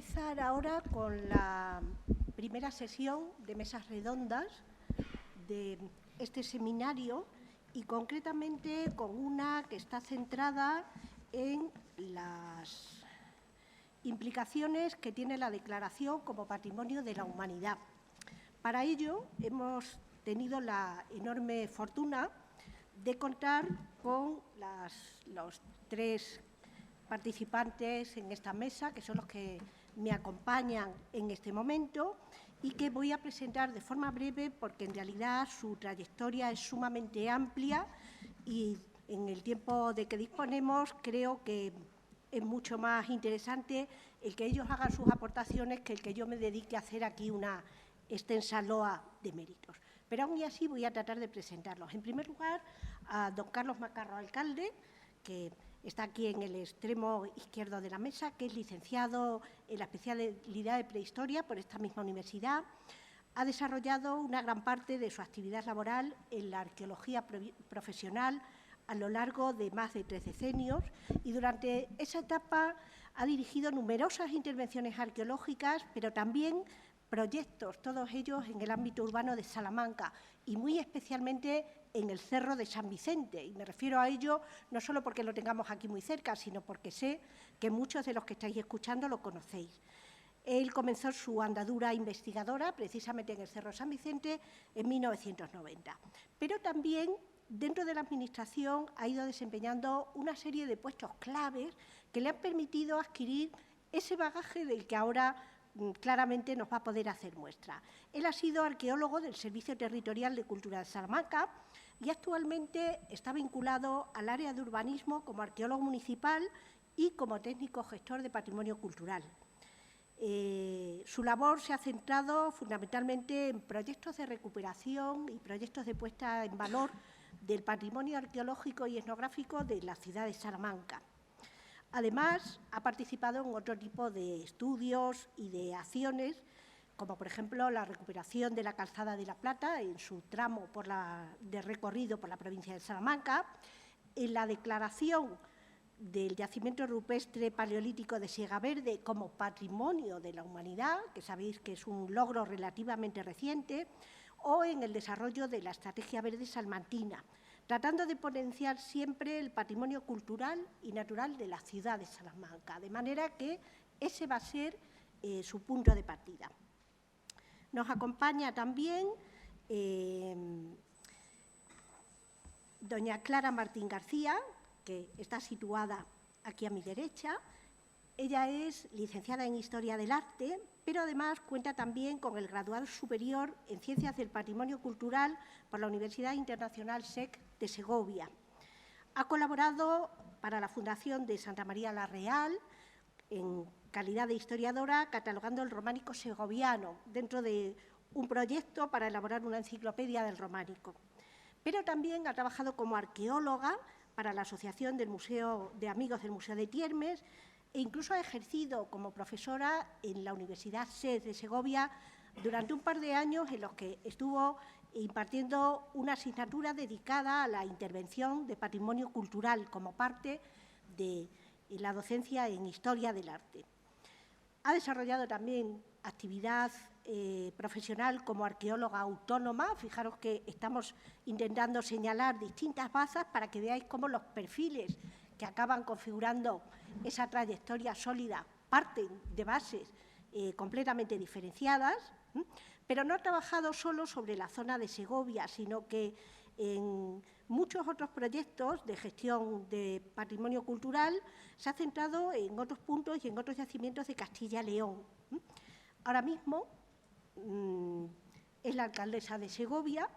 empezar ahora con la primera sesión de mesas redondas de este seminario y concretamente con una que está centrada en las implicaciones que tiene la Declaración como Patrimonio de la Humanidad. Para ello hemos tenido la enorme fortuna de contar con los tres participantes en esta mesa, que son los que me acompañan en este momento y que voy a presentar de forma breve porque en realidad su trayectoria es sumamente amplia y en el tiempo de que disponemos creo que es mucho más interesante el que ellos hagan sus aportaciones que el que yo me dedique a hacer aquí una extensa loa de méritos. Pero aún y así voy a tratar de presentarlos. En primer lugar, a don Carlos Macarro, alcalde, que está aquí en el extremo izquierdo de la mesa, que es licenciado en la especialidad de prehistoria por esta misma universidad. Ha desarrollado una gran parte de su actividad laboral en la arqueología profesional a lo largo de más de 3 decenios y durante esa etapa ha dirigido numerosas intervenciones arqueológicas, pero también proyectos, todos ellos en el ámbito urbano de Salamanca y muy especialmente en el Cerro de San Vicente. Y me refiero a ello no solo porque lo tengamos aquí muy cerca, sino porque sé que muchos de los que estáis escuchando lo conocéis. Él comenzó su andadura investigadora precisamente en el Cerro de San Vicente en 1990. Pero también dentro de la Administración ha ido desempeñando una serie de puestos claves que le han permitido adquirir ese bagaje del que ahora claramente nos va a poder hacer muestra. Él ha sido arqueólogo del Servicio Territorial de Cultura de Salamanca y actualmente está vinculado al área de urbanismo como arqueólogo municipal y como técnico gestor de patrimonio cultural. Su labor se ha centrado fundamentalmente en proyectos de recuperación y proyectos de puesta en valor del patrimonio arqueológico y etnográfico de la ciudad de Salamanca. Además, ha participado en otro tipo de estudios y de acciones, como por ejemplo la recuperación de la Calzada de la Plata en su tramo de recorrido por la provincia de Salamanca, en la declaración del yacimiento rupestre paleolítico de Siega Verde como Patrimonio de la Humanidad, que sabéis que es un logro relativamente reciente, o en el desarrollo de la Estrategia Verde Salmantina, tratando de potenciar siempre el patrimonio cultural y natural de la ciudad de Salamanca, de manera que ese va a ser su punto de partida. Nos acompaña también doña Clara Martín García, que está situada aquí a mi derecha. Ella es licenciada en Historia del Arte, pero además cuenta también con el graduado superior en Ciencias del Patrimonio Cultural por la Universidad Internacional SEC de Segovia. Ha colaborado para la Fundación de Santa María la Real en calidad de historiadora, catalogando el románico segoviano dentro de un proyecto para elaborar una enciclopedia del románico. Pero también ha trabajado como arqueóloga para la Asociación del Museo de Amigos del Museo de Tiermes e incluso ha ejercido como profesora en la Universidad SED de Segovia durante un par de años en los que estuvo impartiendo una asignatura dedicada a la intervención de patrimonio cultural como parte de la docencia en Historia del Arte. Ha desarrollado también actividad profesional como arqueóloga autónoma. Fijaros que estamos intentando señalar distintas bazas para que veáis cómo los perfiles que acaban configurando esa trayectoria sólida parten de bases completamente diferenciadas, pero no ha trabajado solo sobre la zona de Segovia, sino que en muchos otros proyectos de gestión de patrimonio cultural se ha centrado en otros puntos y en otros yacimientos de Castilla y León. Ahora mismo es la alcaldesa de Segovia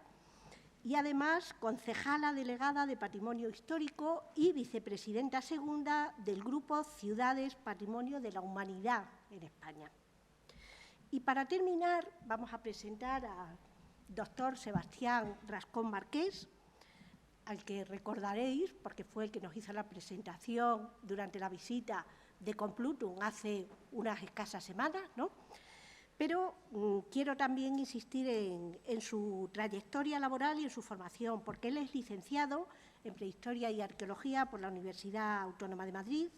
y además concejala delegada de Patrimonio Histórico y vicepresidenta segunda del Grupo Ciudades Patrimonio de la Humanidad en España. Y para terminar vamos a presentar al doctor Sebastián Rascón Marqués, al que recordaréis porque fue el que nos hizo la presentación durante la visita de Complutum hace unas escasas semanas, ¿no? Pero quiero también insistir en su trayectoria laboral y en su formación, porque él es licenciado en Prehistoria y Arqueología por la Universidad Autónoma de Madrid,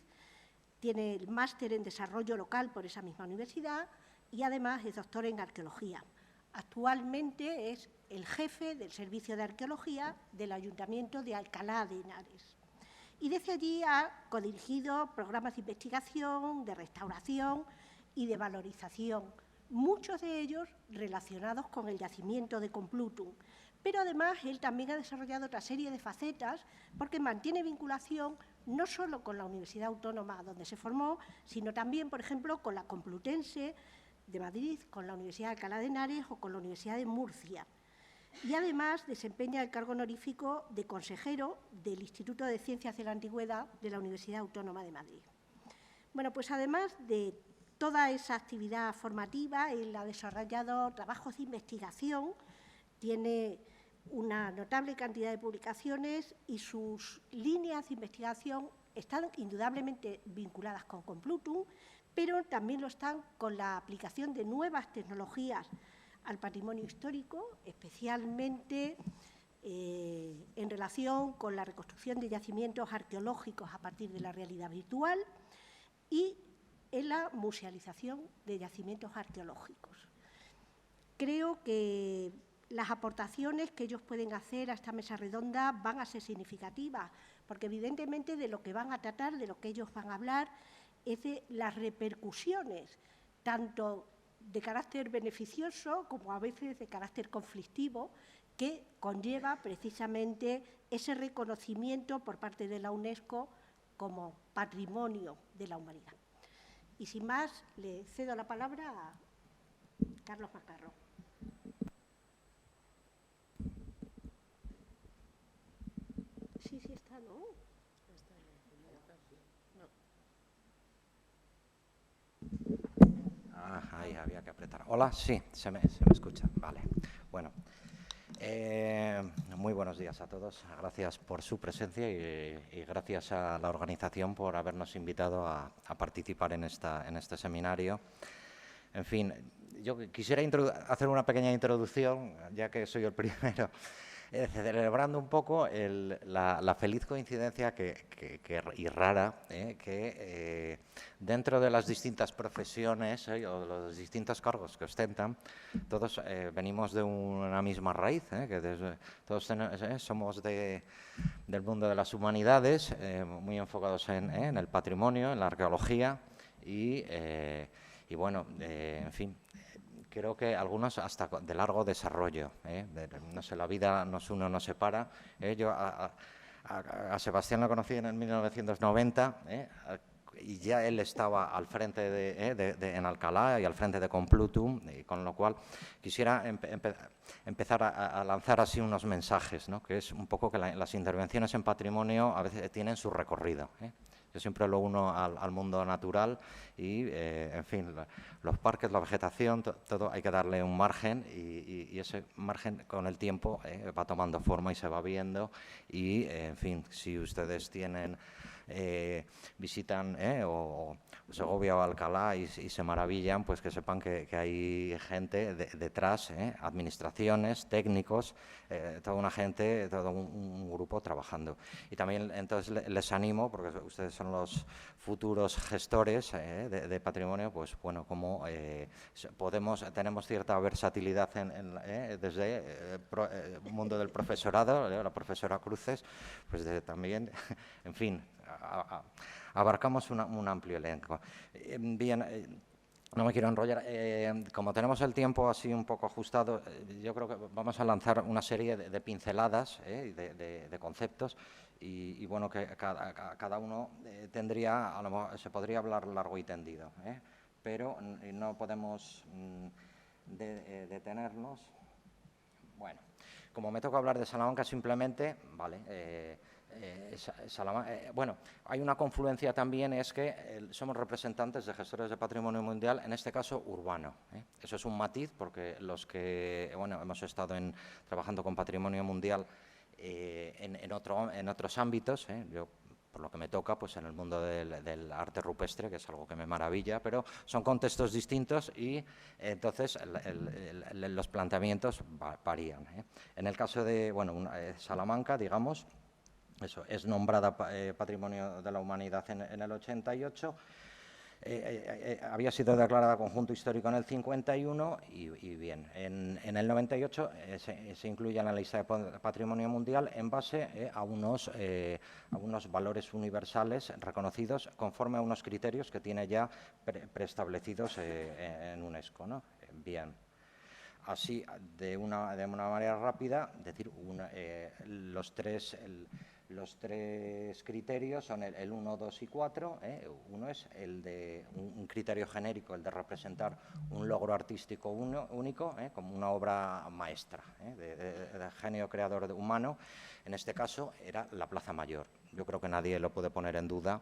Tiene el máster en desarrollo local por esa misma universidad y además es doctor en arqueología. Actualmente es el jefe del Servicio de Arqueología del Ayuntamiento de Alcalá de Henares. Y desde allí ha codirigido programas de investigación, de restauración y de valorización, muchos de ellos relacionados con el yacimiento de Complutum. Pero además él también ha desarrollado otra serie de facetas porque mantiene vinculación no solo con la Universidad Autónoma donde se formó, sino también, por ejemplo, con la Complutense de Madrid, con la Universidad de Alcalá de Henares o con la Universidad de Murcia. Y además desempeña el cargo honorífico de consejero del Instituto de Ciencias de la Antigüedad de la Universidad Autónoma de Madrid. Bueno, pues además de toda esa actividad formativa, él ha desarrollado trabajos de investigación, tiene una notable cantidad de publicaciones y sus líneas de investigación están indudablemente vinculadas con Complutum, pero también lo están con la aplicación de nuevas tecnologías al patrimonio histórico, especialmente en relación con la reconstrucción de yacimientos arqueológicos a partir de la realidad virtual y en la musealización de yacimientos arqueológicos. Creo que las aportaciones que ellos pueden hacer a esta mesa redonda van a ser significativas, porque evidentemente de lo que van a tratar, de lo que ellos van a hablar, es de las repercusiones, tanto de carácter beneficioso como a veces de carácter conflictivo, que conlleva precisamente ese reconocimiento por parte de la UNESCO como patrimonio de la humanidad. Y sin más, le cedo la palabra a Carlos Macarro. Sí, está, ¿no? Ahí había que apretar. Hola, sí, se me escucha. Vale, bueno. Muy buenos días a todos. Gracias por su presencia y gracias a la organización por habernos invitado a participar en este seminario. En fin, yo quisiera hacer una pequeña introducción, ya que soy el primero, celebrando un poco la feliz coincidencia y rara que dentro de las distintas profesiones o los distintos cargos que ostentan, todos venimos de una misma raíz, que todos somos del mundo de las humanidades, muy enfocados en el patrimonio, en la arqueología y bueno, en fin. Creo que algunos hasta de largo desarrollo. No sé, la vida nos une o nos separa. Yo a Sebastián lo conocí en el 1990 y ya él estaba al frente en Alcalá y al frente de Complutum, y con lo cual quisiera empezar a lanzar así unos mensajes, ¿no? Que es un poco que las intervenciones en patrimonio a veces tienen su recorrido. Yo siempre lo uno al mundo natural y, en fin, los parques, la vegetación, todo hay que darle un margen y ese margen con el tiempo va tomando forma y se va viendo y, en fin, si ustedes visitan o Segovia o Alcalá y se maravillan, pues que sepan que hay gente detrás, administraciones, técnicos, toda una gente, todo un grupo trabajando. Y también entonces les animo, porque ustedes son los futuros gestores de patrimonio, pues bueno, como tenemos cierta versatilidad desde el mundo del profesorado, la profesora Cruces, pues también, en fin, abarcamos un amplio elenco. Bien, no me quiero enrollar. Como tenemos el tiempo así un poco ajustado, yo creo que vamos a lanzar una serie de pinceladas, de conceptos y bueno, que cada uno tendría, a lo mejor se podría hablar largo y tendido, pero no podemos detenernos. Bueno, como me toca hablar de Salamanca simplemente, vale. Bueno, hay una confluencia también, es que somos representantes de gestores de patrimonio mundial, en este caso urbano. Eso es un matiz porque los que hemos estado trabajando con patrimonio mundial en otros ámbitos, yo por lo que me toca, pues en el mundo del arte rupestre, que es algo que me maravilla, pero son contextos distintos y entonces los planteamientos varían. En el caso de Salamanca, digamos, eso, es nombrada Patrimonio de la Humanidad en el 88. Había sido declarada conjunto histórico en el 51 y bien, en el 98 se incluye en la lista de patrimonio mundial en base a unos valores universales reconocidos conforme a unos criterios que tiene ya preestablecidos en UNESCO, ¿no? Bien. Así, de una manera rápida, decir, los tres criterios son el 1, 2 y 4. Uno es el de un criterio genérico, el de representar un logro artístico único, como una obra maestra de genio creador humano. En este caso era la Plaza Mayor. Yo creo que nadie lo puede poner en duda.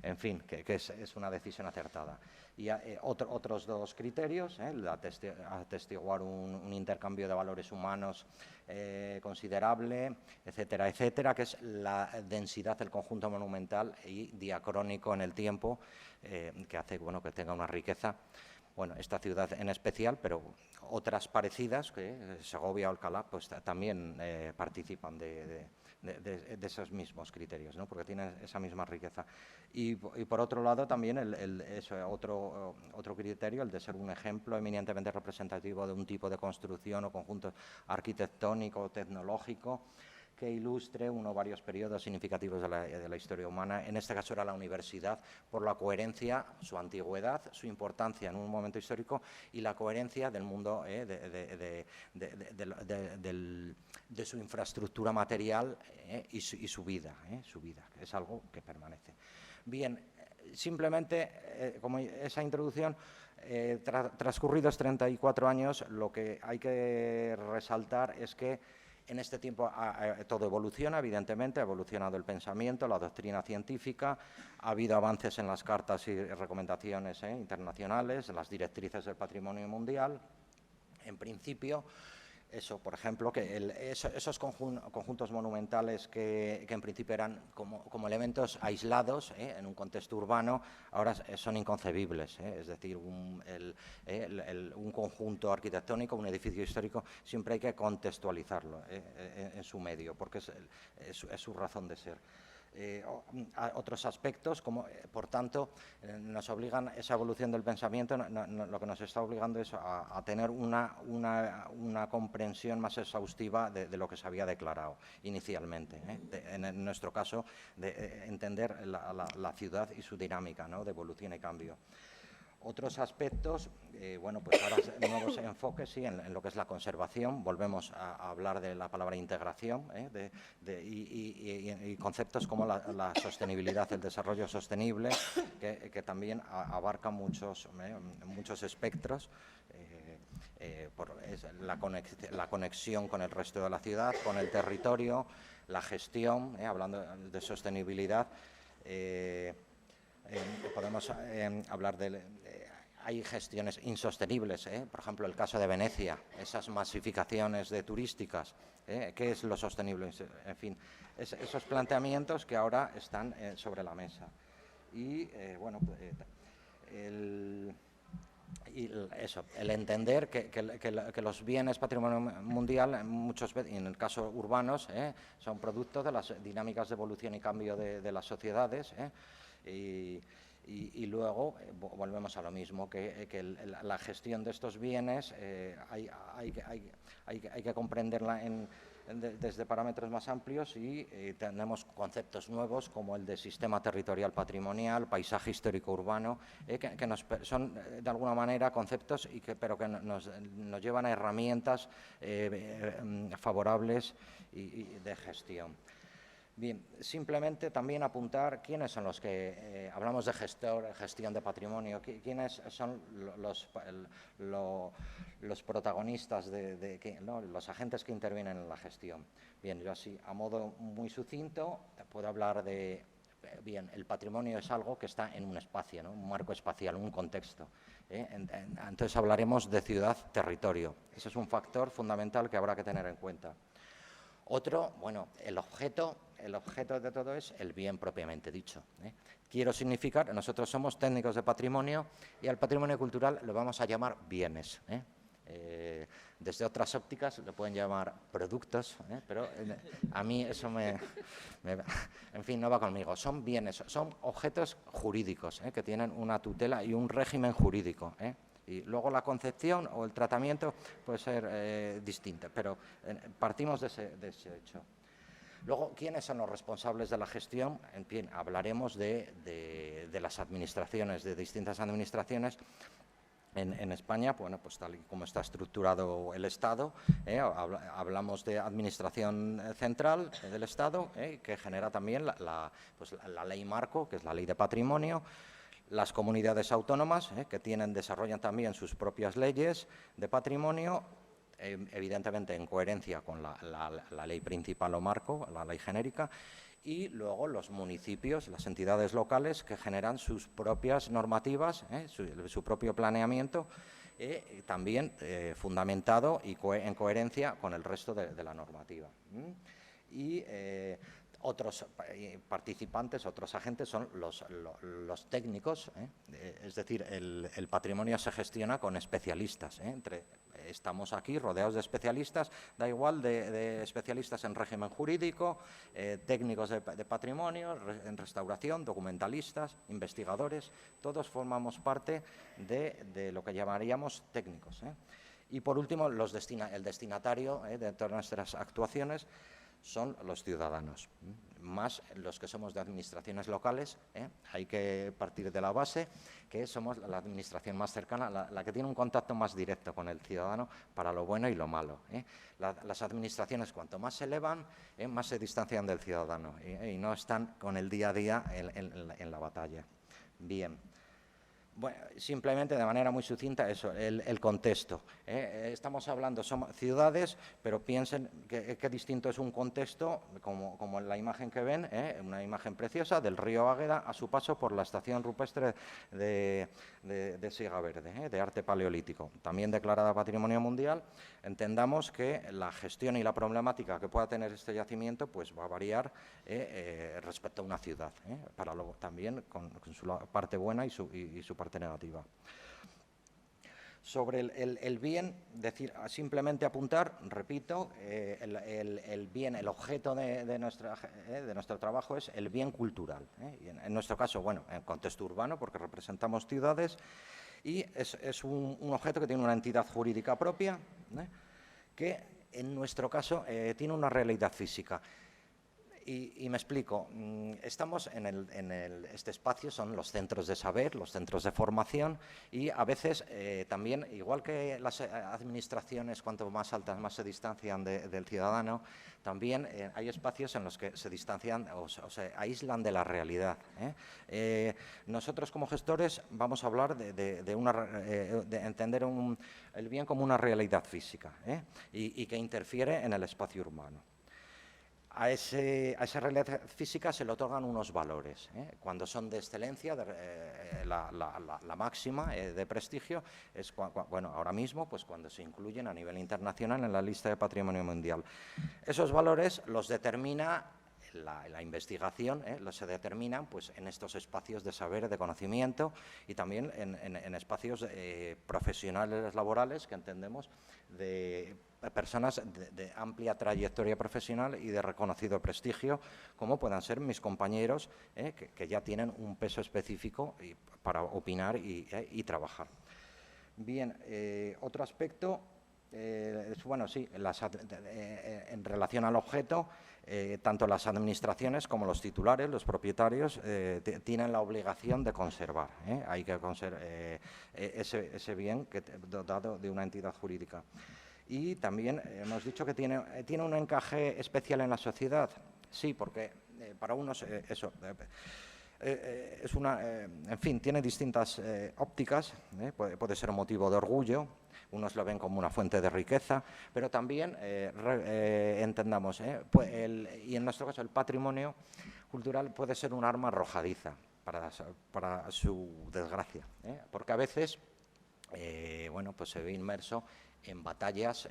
En fin, que es una decisión acertada. Y otros dos criterios, atestiguar un intercambio de valores humanos considerable, etcétera, etcétera, que es la densidad del conjunto monumental y diacrónico en el tiempo, que hace que tenga una riqueza. Bueno, esta ciudad en especial, pero otras parecidas, que Segovia o Alcalá, pues también participan de esos mismos criterios, ¿no? Porque tienen esa misma riqueza. Y por otro lado también otro criterio, el de ser un ejemplo eminentemente representativo de un tipo de construcción o conjunto arquitectónico o tecnológico que ilustre uno o varios periodos significativos de la historia humana. En este caso era la universidad, por la coherencia, su antigüedad, su importancia en un momento histórico y la coherencia del mundo, de su infraestructura material y su vida, que es algo que permanece. Bien, simplemente, como esa introducción, transcurridos 34 años, lo que hay que resaltar es que en este tiempo todo evoluciona, evidentemente, ha evolucionado el pensamiento, la doctrina científica, ha habido avances en las cartas y recomendaciones internacionales, en las directrices del patrimonio mundial. En principio, eso, por ejemplo, que esos conjuntos monumentales que en principio eran como elementos aislados en un contexto urbano, ahora son inconcebibles. Es decir, un conjunto arquitectónico, un edificio histórico, siempre hay que contextualizarlo en su medio, porque es su razón de ser. Otros aspectos, como por tanto, nos obligan, esa evolución del pensamiento lo que nos está obligando es a tener una comprensión más exhaustiva de lo que se había declarado inicialmente. En nuestro caso, de entender la ciudad y su dinámica, ¿no?, de evolución y cambio. Otros aspectos, pues ahora nuevos enfoques, sí, en lo que es la conservación. Volvemos a hablar de la palabra integración y conceptos como la sostenibilidad, el desarrollo sostenible, que también abarca muchos espectros. La conexión con el resto de la ciudad, con el territorio, la gestión, hablando de sostenibilidad. Podemos hablar hay gestiones insostenibles, por ejemplo, el caso de Venecia, esas masificaciones turísticas, ¿qué es lo sostenible? En fin, esos planteamientos que ahora están sobre la mesa. Y, el entender que los bienes patrimonio mundial, en el caso urbanos, son producto de las dinámicas de evolución y cambio de las sociedades, y luego volvemos a lo mismo, que la gestión de estos bienes hay que comprenderla desde parámetros más amplios y tenemos conceptos nuevos como el de sistema territorial patrimonial, paisaje histórico urbano, que son de alguna manera conceptos pero que nos llevan a herramientas favorables y de gestión. Bien, simplemente también apuntar quiénes son los que hablamos de gestión de patrimonio, quiénes son los protagonistas, ¿no?, los agentes que intervienen en la gestión. Bien, yo así, a modo muy sucinto, puedo hablar de, bien, el patrimonio es algo que está en un espacio, ¿no?, un marco espacial, un contexto. Entonces hablaremos de ciudad-territorio. Ese es un factor fundamental que habrá que tener en cuenta. Otro, el objeto de todo es el bien propiamente dicho. Quiero significar, nosotros somos técnicos de patrimonio y al patrimonio cultural lo vamos a llamar bienes. Desde otras ópticas le pueden llamar productos, pero a mí eso en fin, no va conmigo. Son bienes, son objetos jurídicos que tienen una tutela y un régimen jurídico. Y luego la concepción o el tratamiento puede ser distinta, pero partimos de ese hecho. Luego, ¿quiénes son los responsables de la gestión? En fin, hablaremos de las administraciones, de distintas administraciones. En España, bueno, pues tal y como está estructurado el Estado, hablamos de administración central del Estado, que genera también la ley marco, que es la ley de patrimonio, las comunidades autónomas, que desarrollan también sus propias leyes de patrimonio, evidentemente en coherencia con la ley principal o marco, la ley genérica, y luego los municipios, las entidades locales que generan sus propias normativas, su propio planeamiento, también fundamentado y en coherencia con el resto de la normativa. Y otros participantes, otros agentes son los técnicos, es decir, el patrimonio se gestiona con especialistas. Estamos aquí rodeados de especialistas, da igual de especialistas en régimen jurídico, técnicos de patrimonio, en restauración, documentalistas, investigadores, todos formamos parte de lo que llamaríamos técnicos. Y por último, el destinatario de todas nuestras actuaciones son los ciudadanos, más los que somos de administraciones locales. Hay que partir de la base que somos la administración más cercana, la que tiene un contacto más directo con el ciudadano para lo bueno y lo malo. Las administraciones, cuanto más se elevan, más se distancian del ciudadano y no están con el día a día en la batalla. Bien. Bueno, simplemente de manera muy sucinta eso, el contexto. Estamos hablando, somos ciudades, pero piensen que distinto es un contexto, como en la imagen que ven, una imagen preciosa del río Águeda a su paso por la estación rupestre de Siga Verde, de arte paleolítico, también declarada Patrimonio Mundial. Entendamos que la gestión y la problemática que pueda tener este yacimiento pues va a variar respecto a una ciudad, para luego también con su parte buena y su parte negativa. Sobre el bien, simplemente apuntar, repito, el bien, el objeto de nuestro trabajo es el bien cultural. Y en nuestro caso, bueno, en contexto urbano, porque representamos ciudades, y es un objeto que tiene una entidad jurídica propia, que en nuestro caso tiene una realidad física. Y me explico, estamos este espacio son los centros de saber, los centros de formación y a veces también, igual que las administraciones cuanto más altas más se distancian del ciudadano, también hay espacios en los que se distancian o se aíslan de la realidad. Nosotros como gestores vamos a hablar de entender el bien como una realidad física y que interfiere en el espacio urbano. A esa realidad física se le otorgan unos valores. Cuando son de excelencia, la máxima de prestigio, es bueno, ahora mismo pues cuando se incluyen a nivel internacional en la lista de Patrimonio Mundial. Esos valores los determina la investigación, se determinan pues, en estos espacios de saber, de conocimiento y también en espacios profesionales, laborales, que entendemos de personas de amplia trayectoria profesional y de reconocido prestigio, como puedan ser mis compañeros, que ya tienen un peso específico para opinar y trabajar. Bien, otro aspecto, bueno, sí, en relación al objeto, tanto las administraciones como los titulares, los propietarios, tienen la obligación de conservar. Hay que conservar ese bien dotado de una entidad jurídica. Y también hemos dicho que tiene un encaje especial en la sociedad. Sí, porque para unos eso es en fin, tiene distintas ópticas. Puede ser un motivo de orgullo. Unos lo ven como una fuente de riqueza, pero también entendamos, y en nuestro caso el patrimonio cultural puede ser un arma arrojadiza para su desgracia, porque a veces bueno, pues se ve inmerso en batallas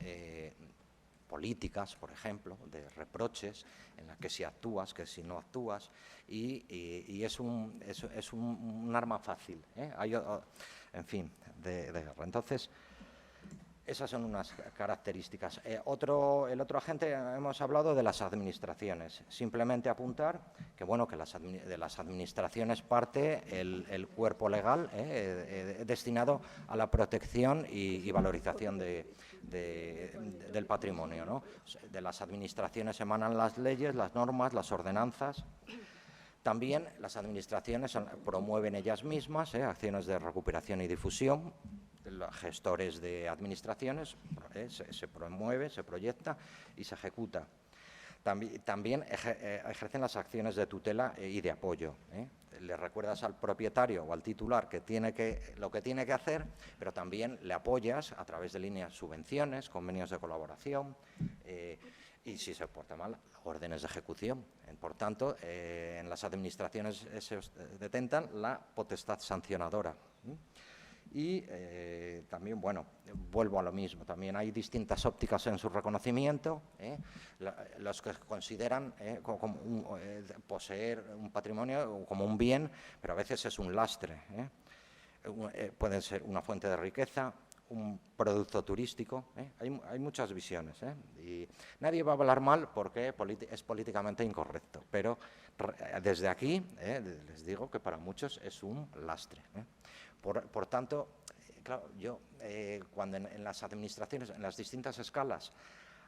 políticas, por ejemplo, de reproches, en las que si actúas, que si no actúas, y es un arma fácil, en fin, de guerra. Entonces, Esas son unas características. El otro agente, hemos hablado de las administraciones. Simplemente apuntar que, bueno, que de las administraciones parte el cuerpo legal destinado a la protección y valorización del patrimonio, ¿no? De las administraciones emanan las leyes, las normas, las ordenanzas. También las administraciones promueven ellas mismas acciones de recuperación y difusión. Los gestores de administraciones se promueve, se proyecta y se ejecuta. También ejercen las acciones de tutela y de apoyo. Le recuerdas al propietario o al titular lo que tiene que hacer, pero también le apoyas a través de líneas de subvenciones, convenios de colaboración y, si se porta mal, órdenes de ejecución. Por tanto, en las administraciones se detentan la potestad sancionadora. Y también, bueno, vuelvo a lo mismo, también hay distintas ópticas en su reconocimiento, los que consideran poseer un patrimonio como un bien, pero a veces es un lastre, puede ser una fuente de riqueza, un producto turístico, hay muchas visiones, y nadie va a hablar mal porque es políticamente incorrecto, pero desde aquí les digo que para muchos es un lastre. Por tanto, claro, yo cuando en las administraciones, en las distintas escalas,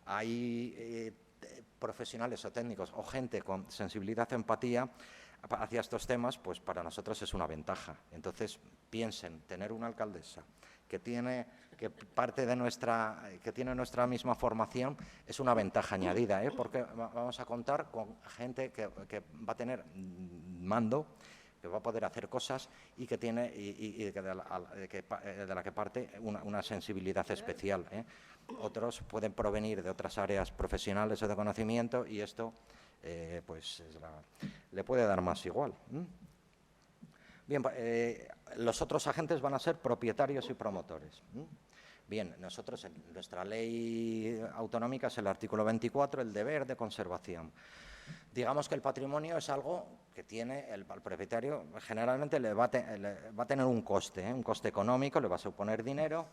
hay profesionales o técnicos o gente con sensibilidad, empatía hacia estos temas, pues para nosotros es una ventaja. Entonces, piensen, tener una alcaldesa que tiene nuestra misma formación es una ventaja añadida, porque vamos a contar con gente que va a tener mando, que va a poder hacer cosas y que tiene de la que parte una sensibilidad especial. Otros pueden provenir de otras áreas profesionales o de conocimiento y esto pues le puede dar más igual. Bien, los otros agentes van a ser propietarios y promotores. Bien, nosotros en nuestra ley autonómica es el artículo 24, el deber de conservación. Digamos que el patrimonio es algo que tiene el propietario, generalmente le va a tener un coste económico, le va a suponer dinero.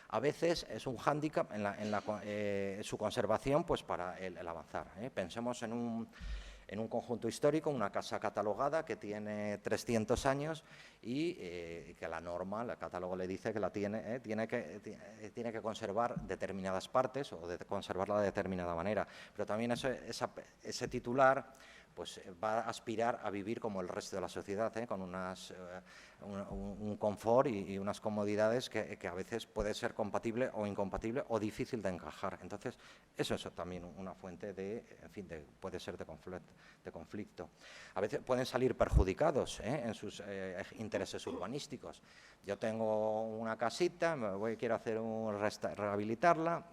A veces es un hándicap en su conservación, pues para el avanzar. Pensemos en un conjunto histórico, una casa catalogada que tiene 300 años y que la norma, el catálogo le dice que tiene que conservar determinadas partes o conservarla de determinada manera. Pero también ese titular pues va a aspirar a vivir como el resto de la sociedad, con un confort y unas comodidades que a veces puede ser compatible o incompatible o difícil de encajar. Entonces, eso es también una fuente puede ser de conflicto. A veces pueden salir perjudicados en sus intereses urbanísticos. Yo tengo una casita, quiero hacer rehabilitarla,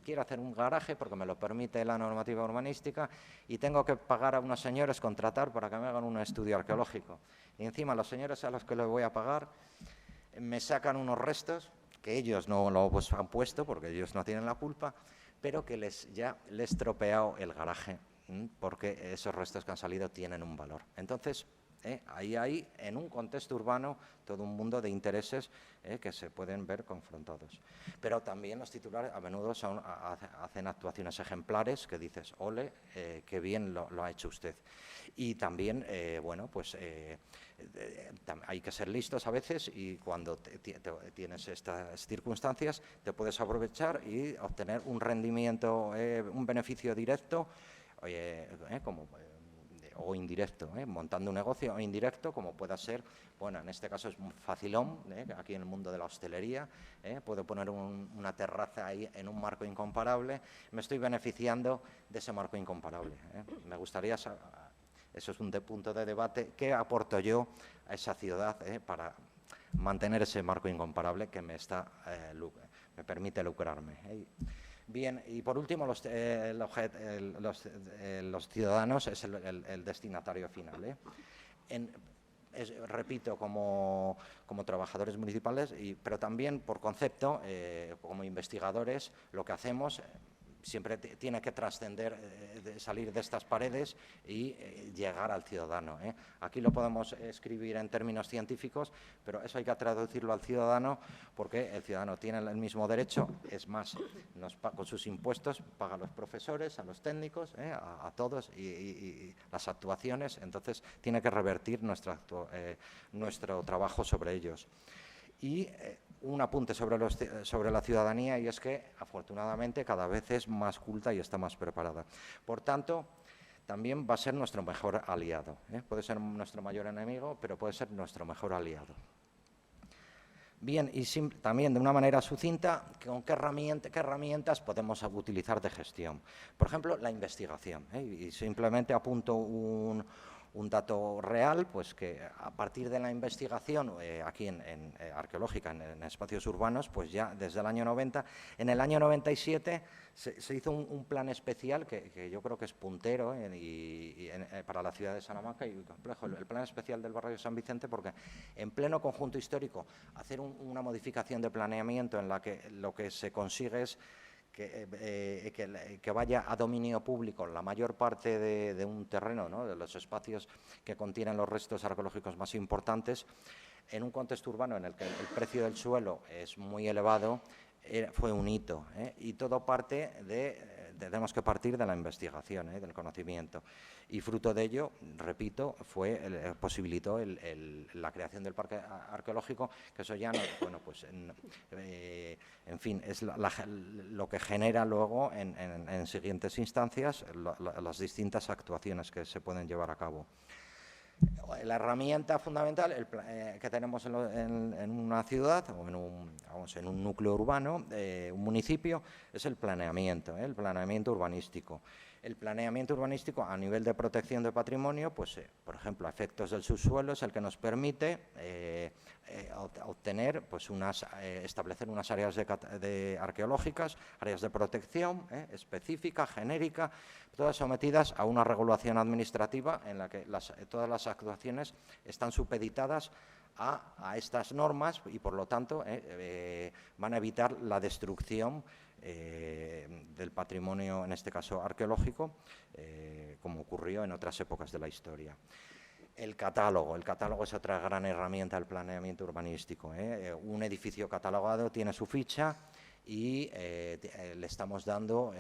quiero hacer un garaje porque me lo permite la normativa urbanística y tengo que pagar a unos señores, contratar para que me hagan un estudio arqueológico. Y encima los señores a los que les voy a pagar me sacan unos restos que ellos no lo han puesto porque ellos no tienen la culpa, pero que les he estropeado el garaje porque esos restos que han salido tienen un valor. Entonces, ahí hay, en un contexto urbano, todo un mundo de intereses que se pueden ver confrontados. Pero también los titulares a menudo hacen actuaciones ejemplares que dices, ole, qué bien lo ha hecho usted. Y también, bueno, pues hay que ser listos a veces y cuando tienes estas circunstancias te puedes aprovechar y obtener un rendimiento, un beneficio directo, o indirecto, montando un negocio, o indirecto, como pueda ser, bueno, en este caso es un facilón, aquí en el mundo de la hostelería, puedo poner una terraza ahí en un marco incomparable, me estoy beneficiando de ese marco incomparable. Me gustaría saber, eso es un punto de debate, ¿qué aporto yo a esa ciudad para mantener ese marco incomparable que me permite lucrarme? Bien, y por último, los ciudadanos es el destinatario final. Repito, como trabajadores municipales, pero también por concepto, como investigadores, lo que hacemos, siempre tiene que trascender, salir de estas paredes y llegar al ciudadano. Aquí lo podemos escribir en términos científicos, pero eso hay que traducirlo al ciudadano, porque el ciudadano tiene el mismo derecho, es más, con sus impuestos paga a los profesores, a los técnicos, a todos, y las actuaciones, entonces tiene que revertir nuestro trabajo sobre ellos. Y un apunte sobre la ciudadanía, y es que, afortunadamente, cada vez es más culta y está más preparada. Por tanto, también va a ser nuestro mejor aliado. Puede ser nuestro mayor enemigo, pero puede ser nuestro mejor aliado. Bien, y también de una manera sucinta, ¿con qué herramientas podemos utilizar de gestión? Por ejemplo, la investigación. Y simplemente apunto un dato real, pues que a partir de la investigación aquí en arqueológica, en espacios urbanos, pues ya desde el año 90, en el año 97 se hizo un plan especial que yo creo que es puntero para la ciudad de Salamanca y complejo, el plan especial del barrio de San Vicente, porque en pleno conjunto histórico hacer una modificación de planeamiento en la que lo que se consigue es que vaya a dominio público la mayor parte de un terreno, ¿no?, de los espacios que contienen los restos arqueológicos más importantes, en un contexto urbano en el que el precio del suelo es muy elevado, fue un hito, y todo tenemos que partir de la investigación, del conocimiento. Y fruto de ello, repito, posibilitó la creación del parque arqueológico, que eso ya no, bueno, pues en fin, es lo que genera luego en siguientes instancias las distintas actuaciones que se pueden llevar a cabo. La herramienta fundamental que tenemos en una ciudad o en un núcleo urbano, un municipio, es el planeamiento urbanístico. El planeamiento urbanístico a nivel de protección de patrimonio, pues, por ejemplo, a efectos del subsuelo, es el que nos permite obtener, pues, establecer unas áreas arqueológicas, áreas de protección específica, genérica, todas sometidas a una regulación administrativa en la que todas las actuaciones están supeditadas a estas normas y, por lo tanto, van a evitar la destrucción del patrimonio, en este caso arqueológico, como ocurrió en otras épocas de la historia. El catálogo es otra gran herramienta del planeamiento urbanístico. Un edificio catalogado tiene su ficha y le estamos dando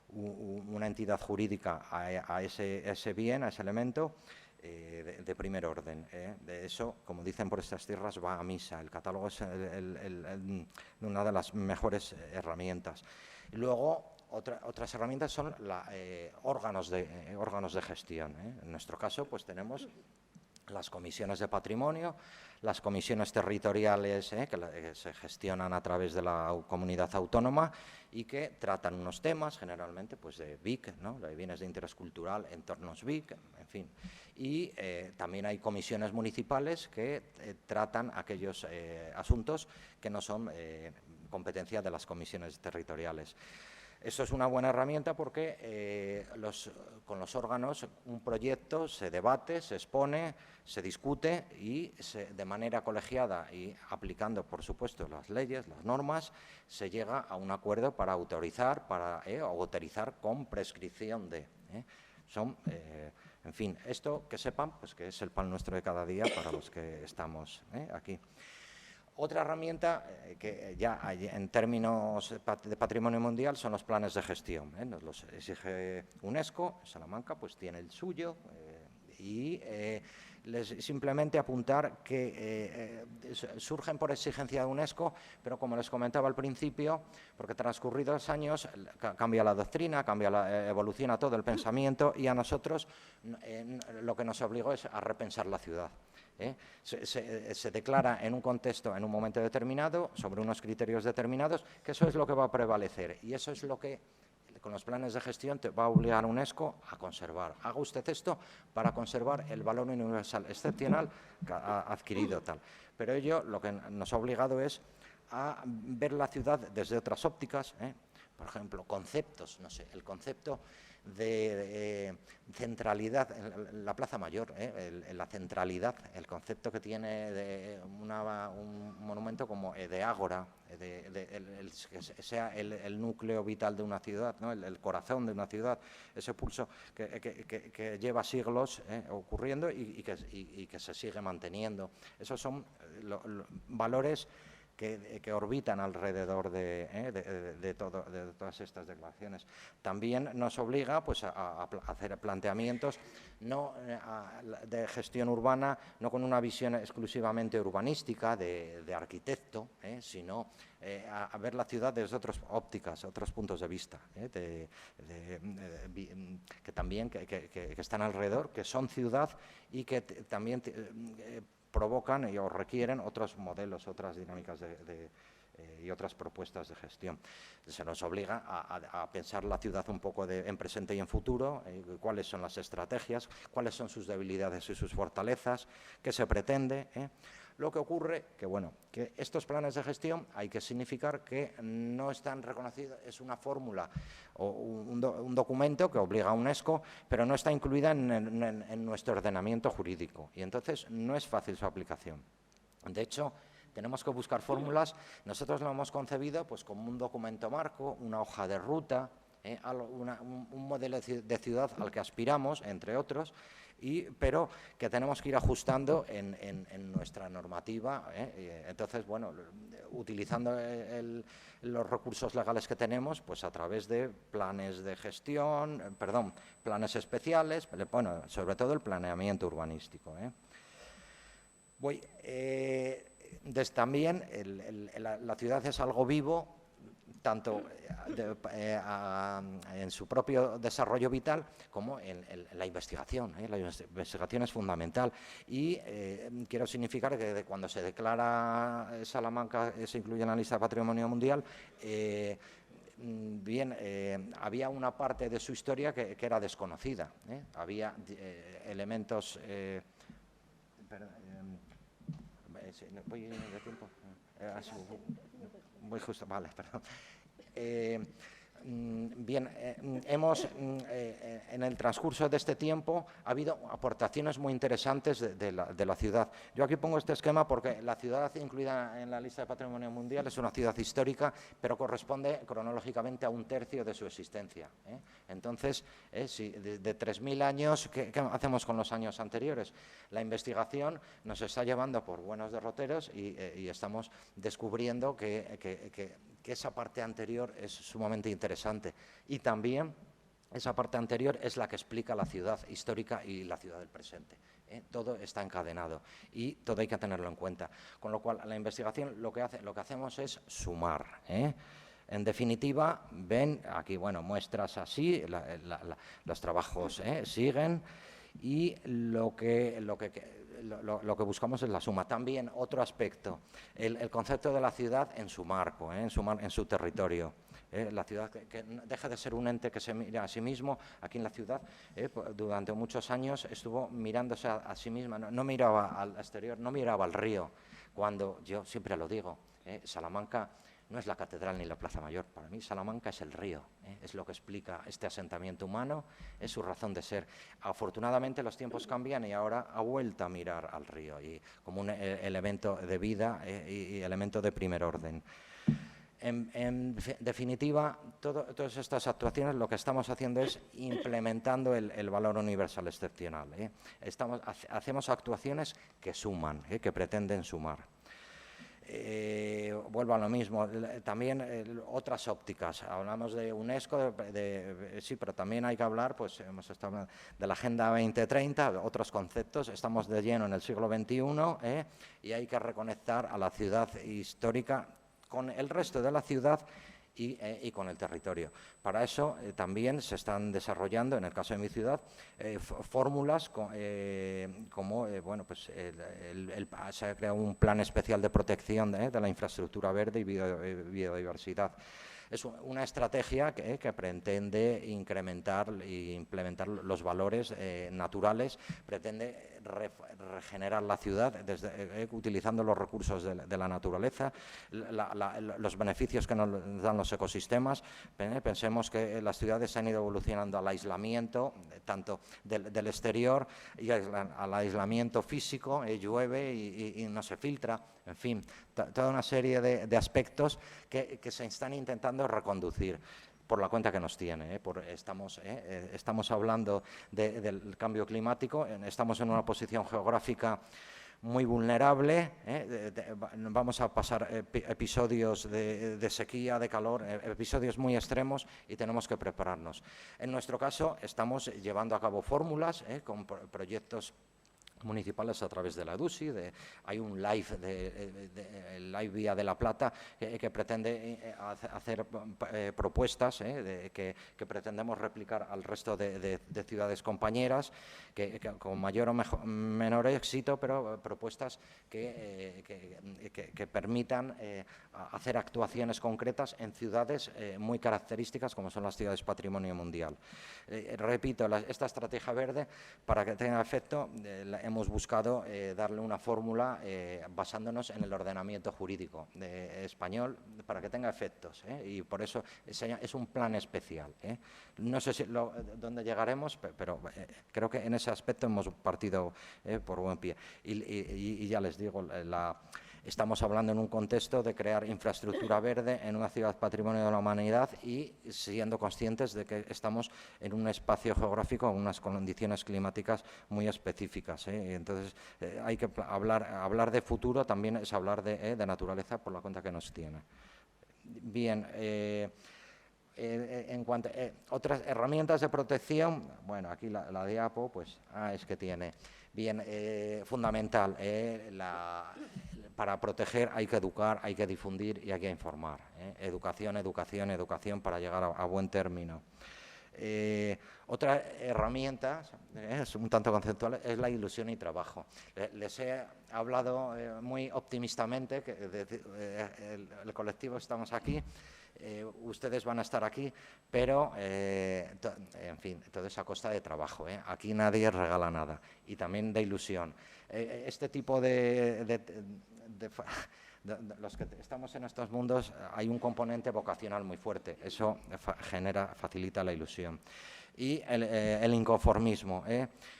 una entidad jurídica a ese bien, a ese elemento, de primer orden. De eso, como dicen por estas tierras, va a misa. El catálogo es una de las mejores herramientas. Y luego, otras herramientas son órganos de gestión. En nuestro caso, pues tenemos las comisiones de patrimonio, las comisiones territoriales que se gestionan a través de la comunidad autónoma y que tratan unos temas, generalmente, pues de BIC, ¿no?, de bienes de interés cultural, entornos BIC, en fin. Y también hay comisiones municipales que tratan aquellos asuntos que no son competencia de las comisiones territoriales. Esto es una buena herramienta porque con los órganos un proyecto se debate, se expone, se discute y de manera colegiada y aplicando, por supuesto, las leyes, las normas, se llega a un acuerdo para autorizar, o autorizar con prescripción de. En fin, esto que sepan, pues que es el pan nuestro de cada día para los que estamos aquí. Otra herramienta que ya hay en términos de patrimonio mundial son los planes de gestión. Nos los exige UNESCO, Salamanca pues tiene el suyo y simplemente apuntar que surgen por exigencia de UNESCO, pero como les comentaba al principio, porque transcurridos los años cambia la doctrina, evoluciona todo el pensamiento y a nosotros lo que nos obligó es a repensar la ciudad. Se declara en un contexto, en un momento determinado, sobre unos criterios determinados, que eso es lo que va a prevalecer y eso es lo que con los planes de gestión te va a obligar a UNESCO a conservar. Haga usted esto para conservar el valor universal excepcional que ha adquirido tal. Pero ello lo que nos ha obligado es a ver la ciudad desde otras ópticas, por ejemplo, conceptos, no sé, el concepto de centralidad, la Plaza Mayor, la centralidad, el concepto que tiene de un monumento como de ágora, que sea el núcleo vital de una ciudad, ¿no? El corazón de una ciudad, ese pulso que lleva siglos ocurriendo y que se sigue manteniendo. Esos son valores que orbitan alrededor de todas estas declaraciones. También nos obliga pues, a hacer planteamientos de gestión urbana, no con una visión exclusivamente urbanística de arquitecto, sino a ver la ciudad desde otras ópticas, otros puntos de vista, que también que están alrededor, que son ciudad y que también provocan o requieren otros modelos, otras dinámicas y otras propuestas de gestión. Se nos obliga a pensar la ciudad un poco en presente y en futuro, cuáles son las estrategias, cuáles son sus debilidades y sus fortalezas, qué se pretende. Lo que ocurre que estos planes de gestión hay que significar que no están reconocidos, es una fórmula o un documento que obliga a UNESCO, pero no está incluida en nuestro ordenamiento jurídico y entonces no es fácil su aplicación. De hecho, tenemos que buscar fórmulas. Nosotros lo hemos concebido pues, como un documento marco, una hoja de ruta, un modelo de ciudad al que aspiramos, entre otros, pero que tenemos que ir ajustando en nuestra normativa. Entonces, utilizando los recursos legales que tenemos, pues a través de planes de gestión, planes especiales, sobre todo el planeamiento urbanístico. También la ciudad es algo vivo, tanto en su propio desarrollo vital como en la investigación. La investigación es fundamental y quiero significar que cuando se declara Salamanca, se incluye en la lista de Patrimonio Mundial, había una parte de su historia que era desconocida. Había elementos... ¿Voy de tiempo? Muy justo, vale, perdón. Hemos, en el transcurso de este tiempo, ha habido aportaciones muy interesantes de la ciudad. Yo aquí pongo este esquema porque la ciudad incluida en la lista de Patrimonio Mundial es una ciudad histórica, pero corresponde cronológicamente a un tercio de su existencia. Entonces, si de 3.000 años, ¿qué hacemos con los años anteriores? La investigación nos está llevando por buenos derroteros y estamos descubriendo que esa parte anterior es sumamente interesante y también esa parte anterior es la que explica la ciudad histórica y la ciudad del presente. Todo está encadenado y todo hay que tenerlo en cuenta. Con lo cual, la investigación lo que hacemos es sumar. En definitiva, ven aquí, muestras así, los trabajos siguen y lo que buscamos es la suma. También otro aspecto, el concepto de la ciudad en su marco, en su territorio. La ciudad que deja de ser un ente que se mira a sí mismo. Aquí en la ciudad, durante muchos años, estuvo mirándose a sí misma, no miraba al exterior, no miraba al río. Cuando yo siempre lo digo, Salamanca no es la catedral ni la Plaza Mayor. Para mí Salamanca es el río, es lo que explica este asentamiento humano, es su razón de ser. Afortunadamente los tiempos cambian y ahora ha vuelto a mirar al río y como un elemento de vida y elemento de primer orden. En definitiva, todas estas actuaciones lo que estamos haciendo es implementando el valor universal excepcional. Hacemos actuaciones que suman, que pretenden sumar. Vuelvo a lo mismo, también otras ópticas. Hablamos de UNESCO, sí, pero también hay que hablar, pues hemos estado de la Agenda 2030, otros conceptos. Estamos de lleno en el siglo XXI y hay que reconectar a la ciudad histórica con el resto de la ciudad y con el territorio. Para eso también se están desarrollando, en el caso de mi ciudad, fórmulas como, se ha creado un plan especial de protección de la infraestructura verde y biodiversidad. Es una estrategia que pretende incrementar e implementar los valores naturales, pretende regenerar la ciudad utilizando los recursos de la naturaleza, los beneficios que nos dan los ecosistemas. Pensemos que las ciudades han ido evolucionando al aislamiento, tanto del exterior y al aislamiento físico, llueve y no se filtra, en fin, toda una serie de aspectos que se están intentando reconducir por la cuenta que nos tiene. Estamos hablando del cambio climático, estamos en una posición geográfica muy vulnerable, vamos a pasar episodios de sequía, de calor, episodios muy extremos y tenemos que prepararnos. En nuestro caso estamos llevando a cabo fórmulas con proyectos municipales a través de la EDUSI, hay un el Live Vía de La Plata que pretende hacer propuestas que pretendemos replicar al resto de ciudades compañeras, que con mayor o menor éxito, pero propuestas que permitan hacer actuaciones concretas en ciudades muy características como son las ciudades Patrimonio Mundial. Repito, esta estrategia verde, para que tenga efecto, hemos buscado darle una fórmula basándonos en el ordenamiento jurídico español para que tenga efectos, y por eso es un plan especial. No sé dónde llegaremos, pero creo que en ese aspecto hemos partido por buen pie. Y ya les digo, estamos hablando en un contexto de crear infraestructura verde en una ciudad patrimonio de la humanidad y siendo conscientes de que estamos en un espacio geográfico con unas condiciones climáticas muy específicas. Entonces, hay que hablar de futuro, también es hablar de naturaleza por la cuenta que nos tiene. Bien, en cuanto a otras herramientas de protección, bueno, aquí la diapo, pues, es que tiene. Bien, fundamental, para proteger hay que educar, hay que difundir y hay que informar. Educación, educación, educación para llegar a buen término. Otra herramienta, es un tanto conceptual, es la ilusión y trabajo. Les he hablado muy optimistamente, que el colectivo estamos aquí, ustedes van a estar aquí, pero, en fin, todo es a costa de trabajo. Aquí nadie regala nada, y también de ilusión. Este tipo los que estamos en estos mundos, hay un componente vocacional muy fuerte, eso facilita la ilusión. Y el inconformismo,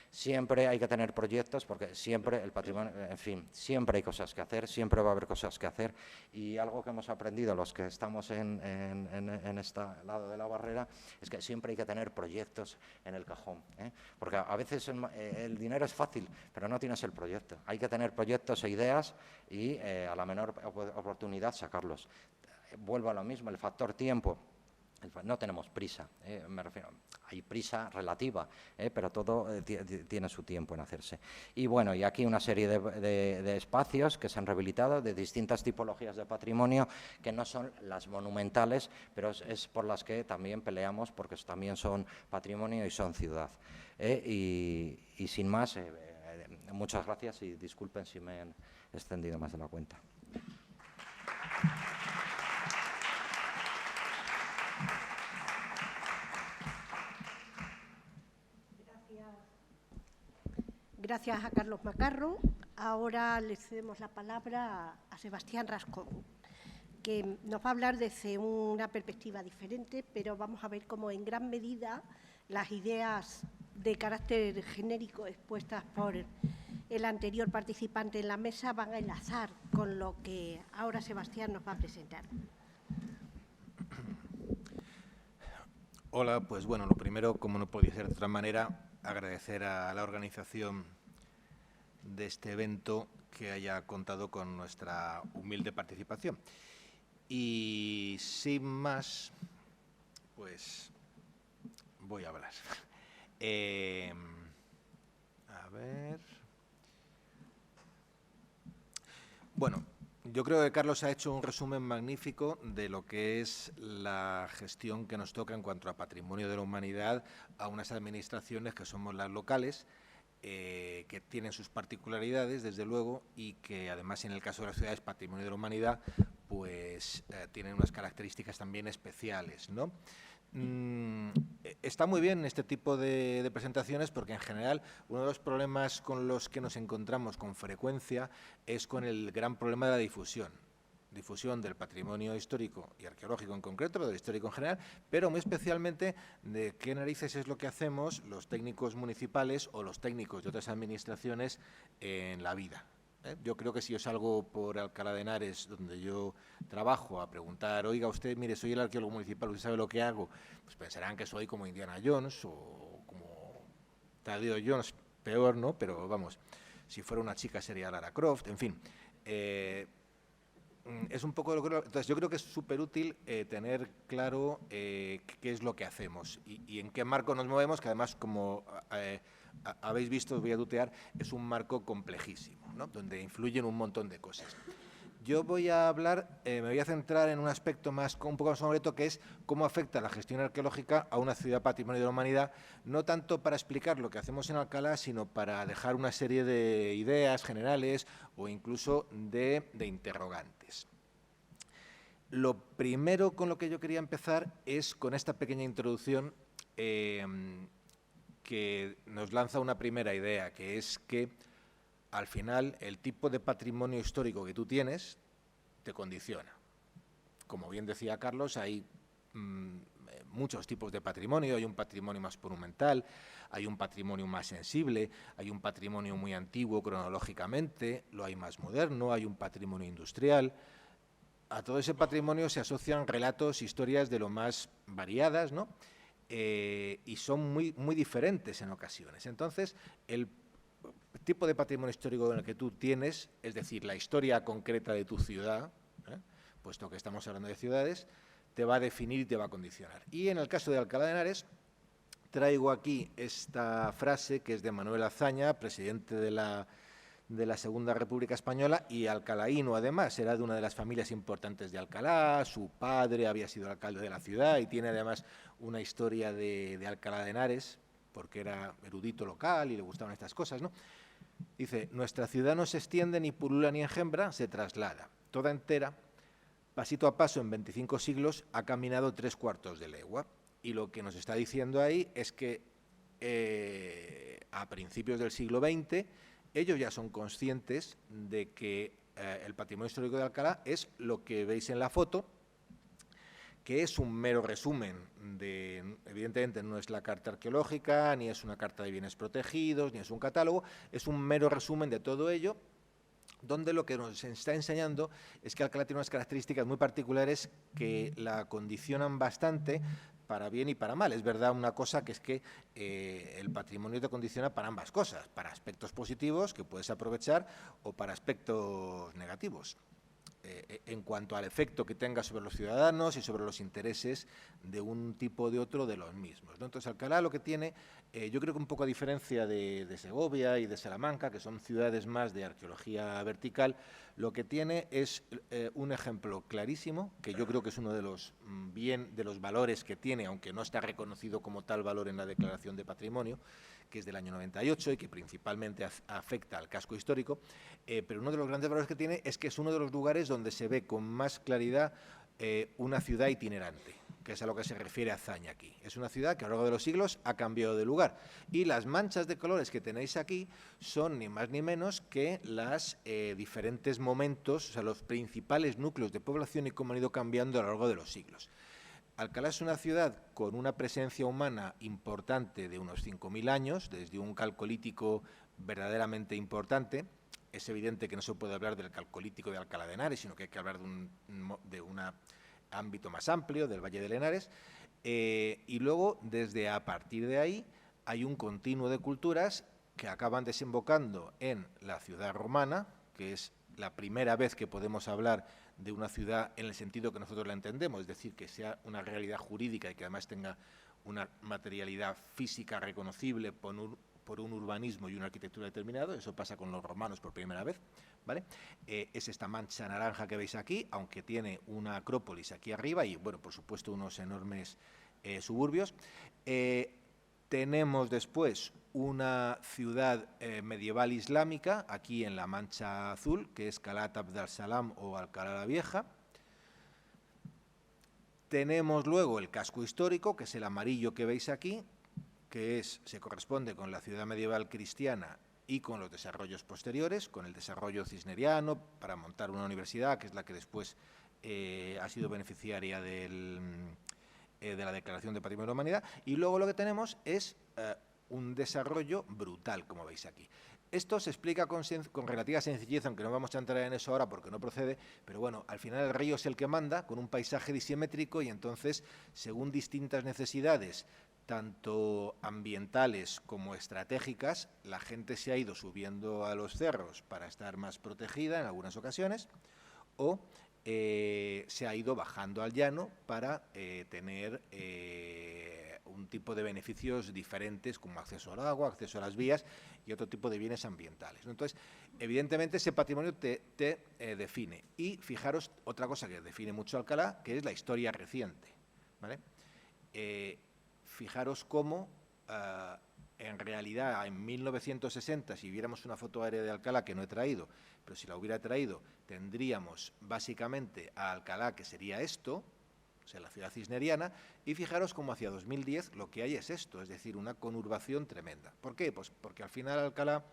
siempre hay que tener proyectos, porque siempre el patrimonio, en fin, siempre hay cosas que hacer, siempre va a haber cosas que hacer, y algo que hemos aprendido los que estamos en este lado de la barrera es que siempre hay que tener proyectos en el cajón, porque a veces el dinero es fácil, pero no tienes el proyecto. Hay que tener proyectos e ideas y a la menor oportunidad sacarlos. Vuelvo a lo mismo, el factor tiempo. No tenemos prisa, me refiero, hay prisa relativa, pero todo tiene su tiempo en hacerse. Y bueno, y aquí una serie de espacios que se han rehabilitado de distintas tipologías de patrimonio que no son las monumentales, pero es por las que también peleamos, porque también son patrimonio y son ciudad. Y sin más, muchas gracias y disculpen si me he extendido más de la cuenta. Gracias a Carlos Macarro. Ahora le cedemos la palabra a Sebastián Rascón, que nos va a hablar desde una perspectiva diferente, pero vamos a ver cómo en gran medida las ideas de carácter genérico expuestas por el anterior participante en la mesa van a enlazar con lo que ahora Sebastián nos va a presentar. Hola, pues bueno, lo primero, como no podía ser de otra manera, agradecer a la organización de este evento que haya contado con nuestra humilde participación. Y sin más, pues voy a hablar. A ver. Bueno, yo creo que Carlos ha hecho un resumen magnífico de lo que es la gestión que nos toca en cuanto a patrimonio de la humanidad a unas administraciones que somos las locales, que tienen sus particularidades, desde luego, y que además en el caso de las ciudades patrimonio de la humanidad, pues tienen unas características también especiales, ¿no? Está muy bien este tipo de presentaciones porque en general uno de los problemas con los que nos encontramos con frecuencia es con el gran problema de la difusión del patrimonio histórico y arqueológico en concreto, pero del histórico en general, pero muy especialmente de qué narices es lo que hacemos los técnicos municipales o los técnicos de otras administraciones en la vida. Yo creo que si yo salgo por Alcalá de Henares, donde yo trabajo, a preguntar, oiga usted, mire, soy el arqueólogo municipal, ¿usted sabe lo que hago? Pues pensarán que soy como Indiana Jones o como Tadeo Jones, peor, ¿no? Pero vamos, si fuera una chica sería Lara Croft, en fin. Es un poco lo que... Entonces, yo creo que es súper útil tener claro qué es lo que hacemos y en qué marco nos movemos, que además, como habéis visto, os voy a tutear, es un marco complejísimo, ¿no? Donde influyen un montón de cosas. Yo voy a hablar, me voy a centrar en un aspecto un poco más concreto, que es cómo afecta la gestión arqueológica a una ciudad patrimonio de la humanidad, no tanto para explicar lo que hacemos en Alcalá, sino para dejar una serie de ideas generales o incluso de interrogantes. Lo primero con lo que yo quería empezar es con esta pequeña introducción que nos lanza una primera idea, que es que al final el tipo de patrimonio histórico que tú tienes te condiciona. Como bien decía Carlos, hay muchos tipos de patrimonio, hay un patrimonio más monumental, hay un patrimonio más sensible, hay un patrimonio muy antiguo cronológicamente, lo hay más moderno, hay un patrimonio industrial. A todo ese patrimonio se asocian relatos, historias de lo más variadas, ¿no? Y son muy diferentes en ocasiones. Entonces, el tipo de patrimonio histórico en el que tú tienes, es decir, la historia concreta de tu ciudad, puesto que estamos hablando de ciudades, te va a definir y te va a condicionar. Y en el caso de Alcalá de Henares, traigo aquí esta frase que es de Manuel Azaña, presidente de la Segunda República Española y alcalaíno, además, era de una de las familias importantes de Alcalá, su padre había sido alcalde de la ciudad y tiene además una historia de Alcalá de Henares, porque era erudito local y le gustaban estas cosas, ¿no? Dice, nuestra ciudad no se extiende ni pulula ni enjembra, se traslada. Toda entera, pasito a paso en 25 siglos, ha caminado 3/4 de legua. Y lo que nos está diciendo ahí es que a principios del siglo XX ellos ya son conscientes de que el patrimonio histórico de Alcalá es lo que veis en la foto, que es un mero resumen evidentemente no es la carta arqueológica, ni es una carta de bienes protegidos, ni es un catálogo, es un mero resumen de todo ello, donde lo que nos está enseñando es que Alcalá tiene unas características muy particulares que la condicionan bastante para bien y para mal. Es verdad una cosa, que es que el patrimonio te condiciona para ambas cosas, para aspectos positivos que puedes aprovechar o para aspectos negativos, en cuanto al efecto que tenga sobre los ciudadanos y sobre los intereses de un tipo o de otro de los mismos, ¿no? Entonces, Alcalá lo que tiene, yo creo que un poco a diferencia de Segovia y de Salamanca, que son ciudades más de arqueología vertical, lo que tiene es un ejemplo clarísimo, que yo creo que es uno de los valores que tiene, aunque no está reconocido como tal valor en la Declaración de Patrimonio, que es del año 98 y que principalmente afecta al casco histórico, pero uno de los grandes valores que tiene es que es uno de los lugares donde se ve con más claridad una ciudad itinerante, que es a lo que se refiere Azaña aquí. Es una ciudad que a lo largo de los siglos ha cambiado de lugar y las manchas de colores que tenéis aquí son ni más ni menos que los diferentes momentos, o sea, los principales núcleos de población y cómo han ido cambiando a lo largo de los siglos. Alcalá es una ciudad con una presencia humana importante de unos 5.000 años, desde un calcolítico verdaderamente importante. Es evidente que no se puede hablar del calcolítico de Alcalá de Henares, sino que hay que hablar de un ámbito más amplio, del Valle del Henares. Y luego, desde a partir de ahí, hay un continuo de culturas que acaban desembocando en la ciudad romana, que es la primera vez que podemos hablar de una ciudad en el sentido que nosotros la entendemos, es decir, que sea una realidad jurídica y que además tenga una materialidad física reconocible por un urbanismo y una arquitectura determinado. Eso pasa con los romanos por primera vez, ¿vale? Es esta mancha naranja que veis aquí, aunque tiene una acrópolis aquí arriba y, bueno, por supuesto, unos enormes suburbios. Tenemos después una ciudad medieval islámica, aquí en la mancha azul, que es Calat Abd al-Salam o Alcalá la Vieja. Tenemos luego el casco histórico, que es el amarillo que veis aquí, que se corresponde con la ciudad medieval cristiana y con los desarrollos posteriores, con el desarrollo cisneriano para montar una universidad, que es la que después ha sido beneficiaria de la Declaración de Patrimonio de la Humanidad. Y luego lo que tenemos es un desarrollo brutal, como veis aquí. Esto se explica con relativa sencillez, aunque no vamos a entrar en eso ahora porque no procede, pero bueno, al final el río es el que manda, con un paisaje disimétrico, y entonces, según distintas necesidades, tanto ambientales como estratégicas, la gente se ha ido subiendo a los cerros para estar más protegida en algunas ocasiones, o se ha ido bajando al llano para tener un tipo de beneficios diferentes, como acceso al agua, acceso a las vías y otro tipo de bienes ambientales, ¿no? Entonces, evidentemente, ese patrimonio te define. Y fijaros, otra cosa que define mucho Alcalá, que es la historia reciente, ¿vale? Fijaros cómo, en realidad, en 1960, si viéramos una foto aérea de Alcalá, que no he traído, pero si la hubiera traído, tendríamos básicamente a Alcalá, que sería esto, o sea, la ciudad cisneriana, y fijaros cómo hacia 2010 lo que hay es esto, es decir, una conurbación tremenda. ¿Por qué? Pues porque al final Alcalá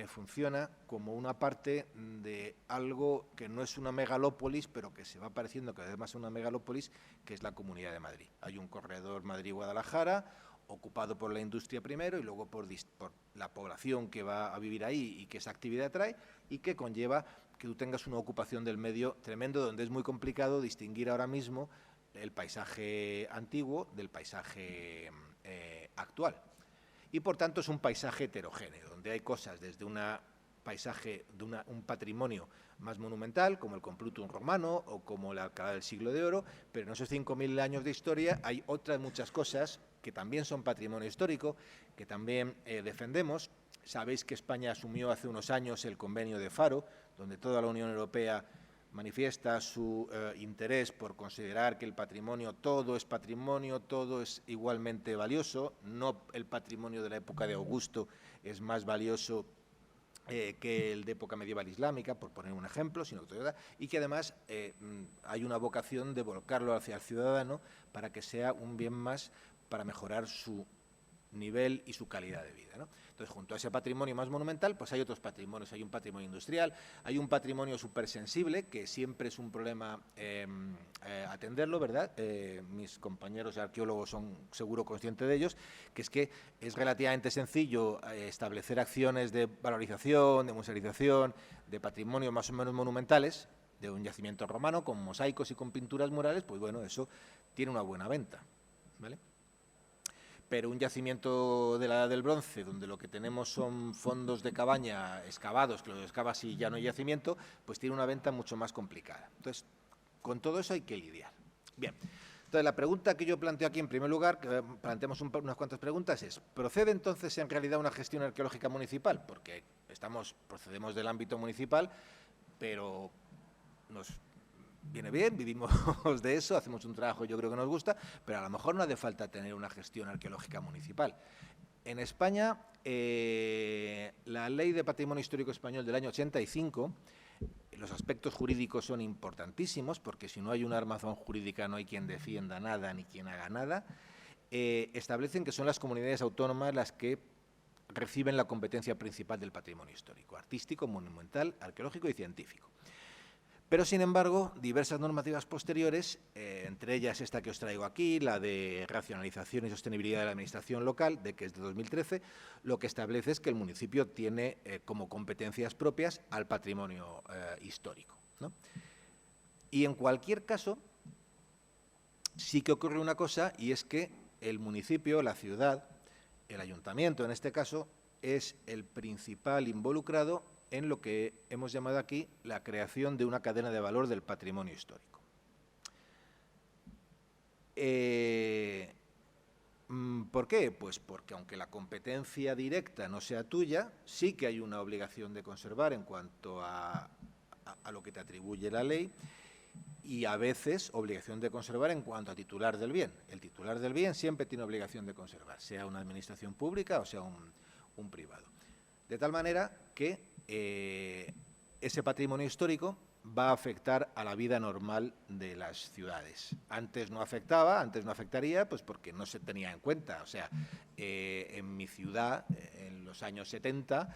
funciona como una parte de algo que no es una megalópolis, pero que se va pareciendo cada vez más a una megalópolis, que es la Comunidad de Madrid. Hay un corredor Madrid-Guadalajara, ocupado por la industria primero y luego por la población que va a vivir ahí y que esa actividad trae, y que conlleva que tú tengas una ocupación del medio tremendo, donde es muy complicado distinguir ahora mismo el paisaje antiguo del paisaje actual. Y por tanto es un paisaje heterogéneo, donde hay cosas desde un patrimonio más monumental, como el Complutum romano o como la Alcalá del Siglo de Oro, pero en esos 5.000 años de historia hay otras muchas cosas que también son patrimonio histórico, que también defendemos. Sabéis que España asumió hace unos años el convenio de Faro, donde toda la Unión Europea manifiesta su interés por considerar que el patrimonio, todo es igualmente valioso, no el patrimonio de la época de Augusto es más valioso que el de época medieval islámica, por poner un ejemplo, y que además hay una vocación de volcarlo hacia el ciudadano para que sea un bien más para mejorar su nivel y su calidad de vida, ¿no? Entonces, junto a ese patrimonio más monumental, pues hay otros patrimonios, hay un patrimonio industrial, hay un patrimonio supersensible, que siempre es un problema atenderlo, ¿verdad? Mis compañeros arqueólogos son seguro conscientes de ellos, que es relativamente sencillo establecer acciones de valorización, de musealización, de patrimonio más o menos monumentales, de un yacimiento romano, con mosaicos y con pinturas murales, pues bueno, eso tiene una buena venta, ¿vale? Pero un yacimiento de la Edad del Bronce, donde lo que tenemos son fondos de cabaña excavados, que los excavas y ya no hay yacimiento, pues tiene una venta mucho más complicada. Entonces, con todo eso hay que lidiar. Bien, entonces la pregunta que yo planteo aquí, en primer lugar, que planteamos unas cuantas preguntas, es: ¿procede entonces en realidad una gestión arqueológica municipal? Porque procedemos del ámbito municipal, pero nos viene bien, vivimos de eso, hacemos un trabajo, yo creo que nos gusta, pero a lo mejor no hace falta tener una gestión arqueológica municipal. En España, la Ley de Patrimonio Histórico Español del año 85, los aspectos jurídicos son importantísimos, porque si no hay una armazón jurídica no hay quien defienda nada ni quien haga nada, establecen que son las comunidades autónomas las que reciben la competencia principal del patrimonio histórico, artístico, monumental, arqueológico y científico. Pero, sin embargo, diversas normativas posteriores, entre ellas esta que os traigo aquí, la de racionalización y sostenibilidad de la administración local, que es de 2013, lo que establece es que el municipio tiene como competencias propias al patrimonio histórico, ¿no? Y en cualquier caso, sí que ocurre una cosa, y es que el municipio, la ciudad, el ayuntamiento en este caso, es el principal involucrado en lo que hemos llamado aquí la creación de una cadena de valor del patrimonio histórico. ¿Por qué? Pues porque aunque la competencia directa no sea tuya, sí que hay una obligación de conservar en cuanto a lo que te atribuye la ley, y a veces obligación de conservar en cuanto a titular del bien. El titular del bien siempre tiene obligación de conservar, sea una administración pública o sea un privado. De tal manera que ese patrimonio histórico va a afectar a la vida normal de las ciudades. Antes no afectaba, antes no afectaría, pues porque no se tenía en cuenta. O sea, en mi ciudad, en los años 70,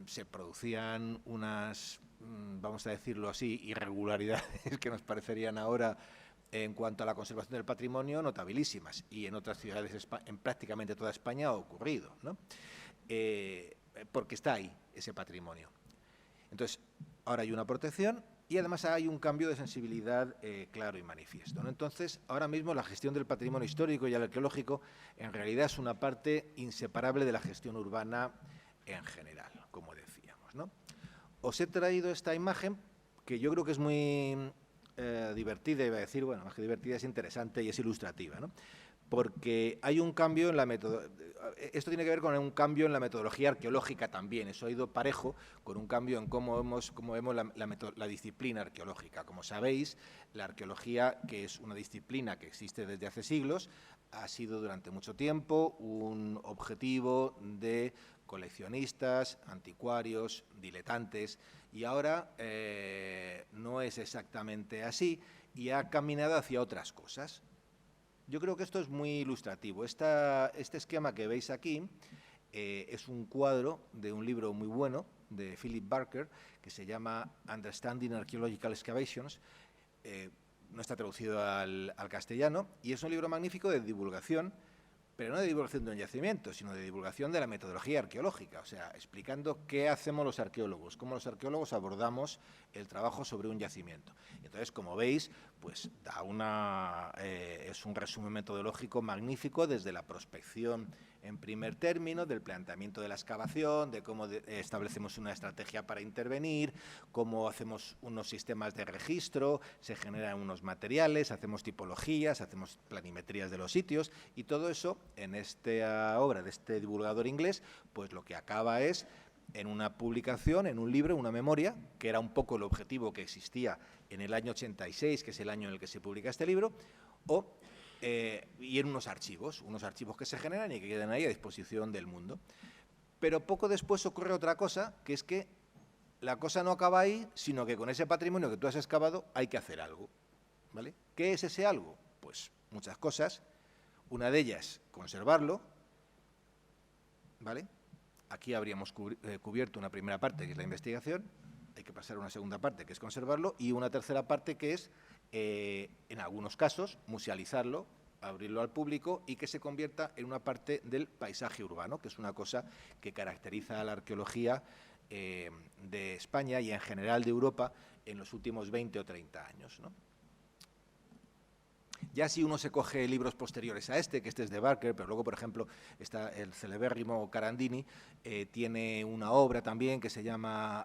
se producían unas, vamos a decirlo así, irregularidades que nos parecerían ahora en cuanto a la conservación del patrimonio notabilísimas, y en otras ciudades, en prácticamente toda España, ha ocurrido, ¿no? Porque está ahí ese patrimonio. Entonces, ahora hay una protección y además hay un cambio de sensibilidad claro y manifiesto, ¿no? Entonces, ahora mismo la gestión del patrimonio histórico y el arqueológico en realidad es una parte inseparable de la gestión urbana en general, como decíamos, ¿no? Os he traído esta imagen que yo creo que es muy divertida, iba a decir, bueno, más que divertida, es interesante y es ilustrativa, ¿no? Porque hay un cambio en la metodología. Esto tiene que ver con un cambio en la metodología arqueológica también. Eso ha ido parejo con un cambio en cómo vemos la disciplina arqueológica. Como sabéis, la arqueología, que es una disciplina que existe desde hace siglos, ha sido durante mucho tiempo un objetivo de coleccionistas, anticuarios, diletantes, y ahora no es exactamente así y ha caminado hacia otras cosas. Yo creo que esto es muy ilustrativo. Este esquema que veis aquí es un cuadro de un libro muy bueno de Philip Barker que se llama Understanding Archaeological Excavations. No está traducido al castellano y es un libro magnífico de divulgación, pero no de divulgación de un yacimiento, sino de divulgación de la metodología arqueológica, o sea, explicando qué hacemos los arqueólogos, cómo los arqueólogos abordamos el trabajo sobre un yacimiento. Entonces, como veis, pues es un resumen metodológico magnífico desde la prospección en primer término, del planteamiento de la excavación, de cómo establecemos una estrategia para intervenir, cómo hacemos unos sistemas de registro, se generan unos materiales, hacemos tipologías, hacemos planimetrías de los sitios, y todo eso en esta obra de este divulgador inglés, pues lo que acaba es en una publicación, en un libro, una memoria, que era un poco el objetivo que existía en el año 86, que es el año en el que se publica este libro, y en unos archivos que se generan y que quedan ahí a disposición del mundo. Pero poco después ocurre otra cosa, que es que la cosa no acaba ahí, sino que con ese patrimonio que tú has excavado hay que hacer algo, ¿vale? ¿Qué es ese algo? Pues muchas cosas. Una de ellas, conservarlo, ¿vale? Aquí habríamos cubierto una primera parte, que es la investigación, hay que pasar a una segunda parte, que es conservarlo, y una tercera parte, que es, en algunos casos, musealizarlo, abrirlo al público y que se convierta en una parte del paisaje urbano, que es una cosa que caracteriza a la arqueología de España y en general de Europa en los últimos 20 o 30 años, ¿no? Ya si uno se coge libros posteriores a este, que este es de Barker, pero luego, por ejemplo, está el celebérrimo Carandini, tiene una obra también que se llama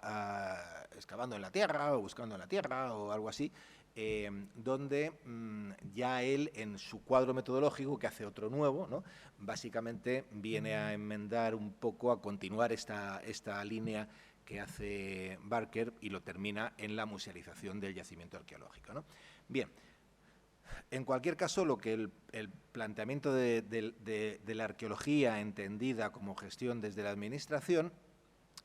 Excavando en la Tierra o Buscando en la Tierra o algo así, donde ya él, en su cuadro metodológico, que hace otro nuevo, ¿no?, básicamente viene a enmendar un poco, a continuar esta línea que hace Barker y lo termina en la musealización del yacimiento arqueológico, ¿no? Bien. En cualquier caso, lo que el planteamiento de la arqueología entendida como gestión desde la administración,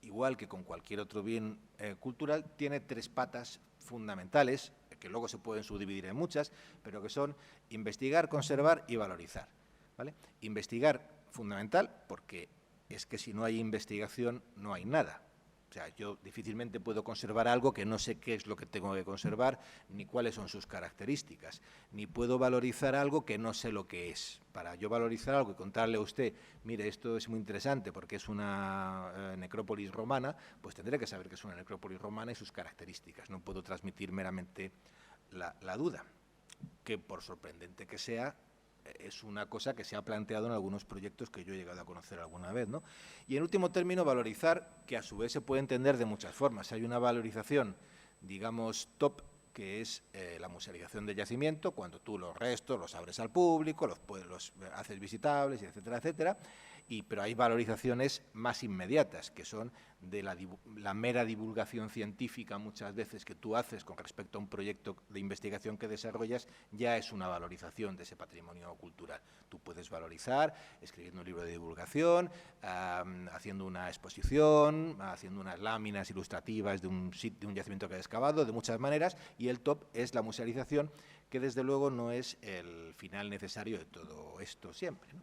igual que con cualquier otro bien cultural, tiene tres patas fundamentales, que luego se pueden subdividir en muchas, pero que son investigar, conservar y valorizar, ¿vale? Investigar, fundamental, porque es que si no hay investigación no hay nada. O sea, yo difícilmente puedo conservar algo que no sé qué es lo que tengo que conservar, ni cuáles son sus características, ni puedo valorizar algo que no sé lo que es. Para yo valorizar algo y contarle a usted, mire, esto es muy interesante porque es una necrópolis romana, pues tendré que saber que es una necrópolis romana y sus características. No puedo transmitir meramente la duda, que por sorprendente que sea, es una cosa que se ha planteado en algunos proyectos que yo he llegado a conocer alguna vez, ¿no? Y en último término, valorizar, que a su vez se puede entender de muchas formas. Hay una valorización, digamos, top, que es la musealización del yacimiento, cuando tú los restos los abres al público, los haces visitables, etcétera, etcétera. pero hay valorizaciones más inmediatas, que son de la mera divulgación científica muchas veces que tú haces con respecto a un proyecto de investigación que desarrollas, ya es una valorización de ese patrimonio cultural. Tú puedes valorizar escribiendo un libro de divulgación, haciendo una exposición, haciendo unas láminas ilustrativas de un yacimiento que has excavado, de muchas maneras, y el top es la musealización, que desde luego no es el final necesario de todo esto siempre, ¿no?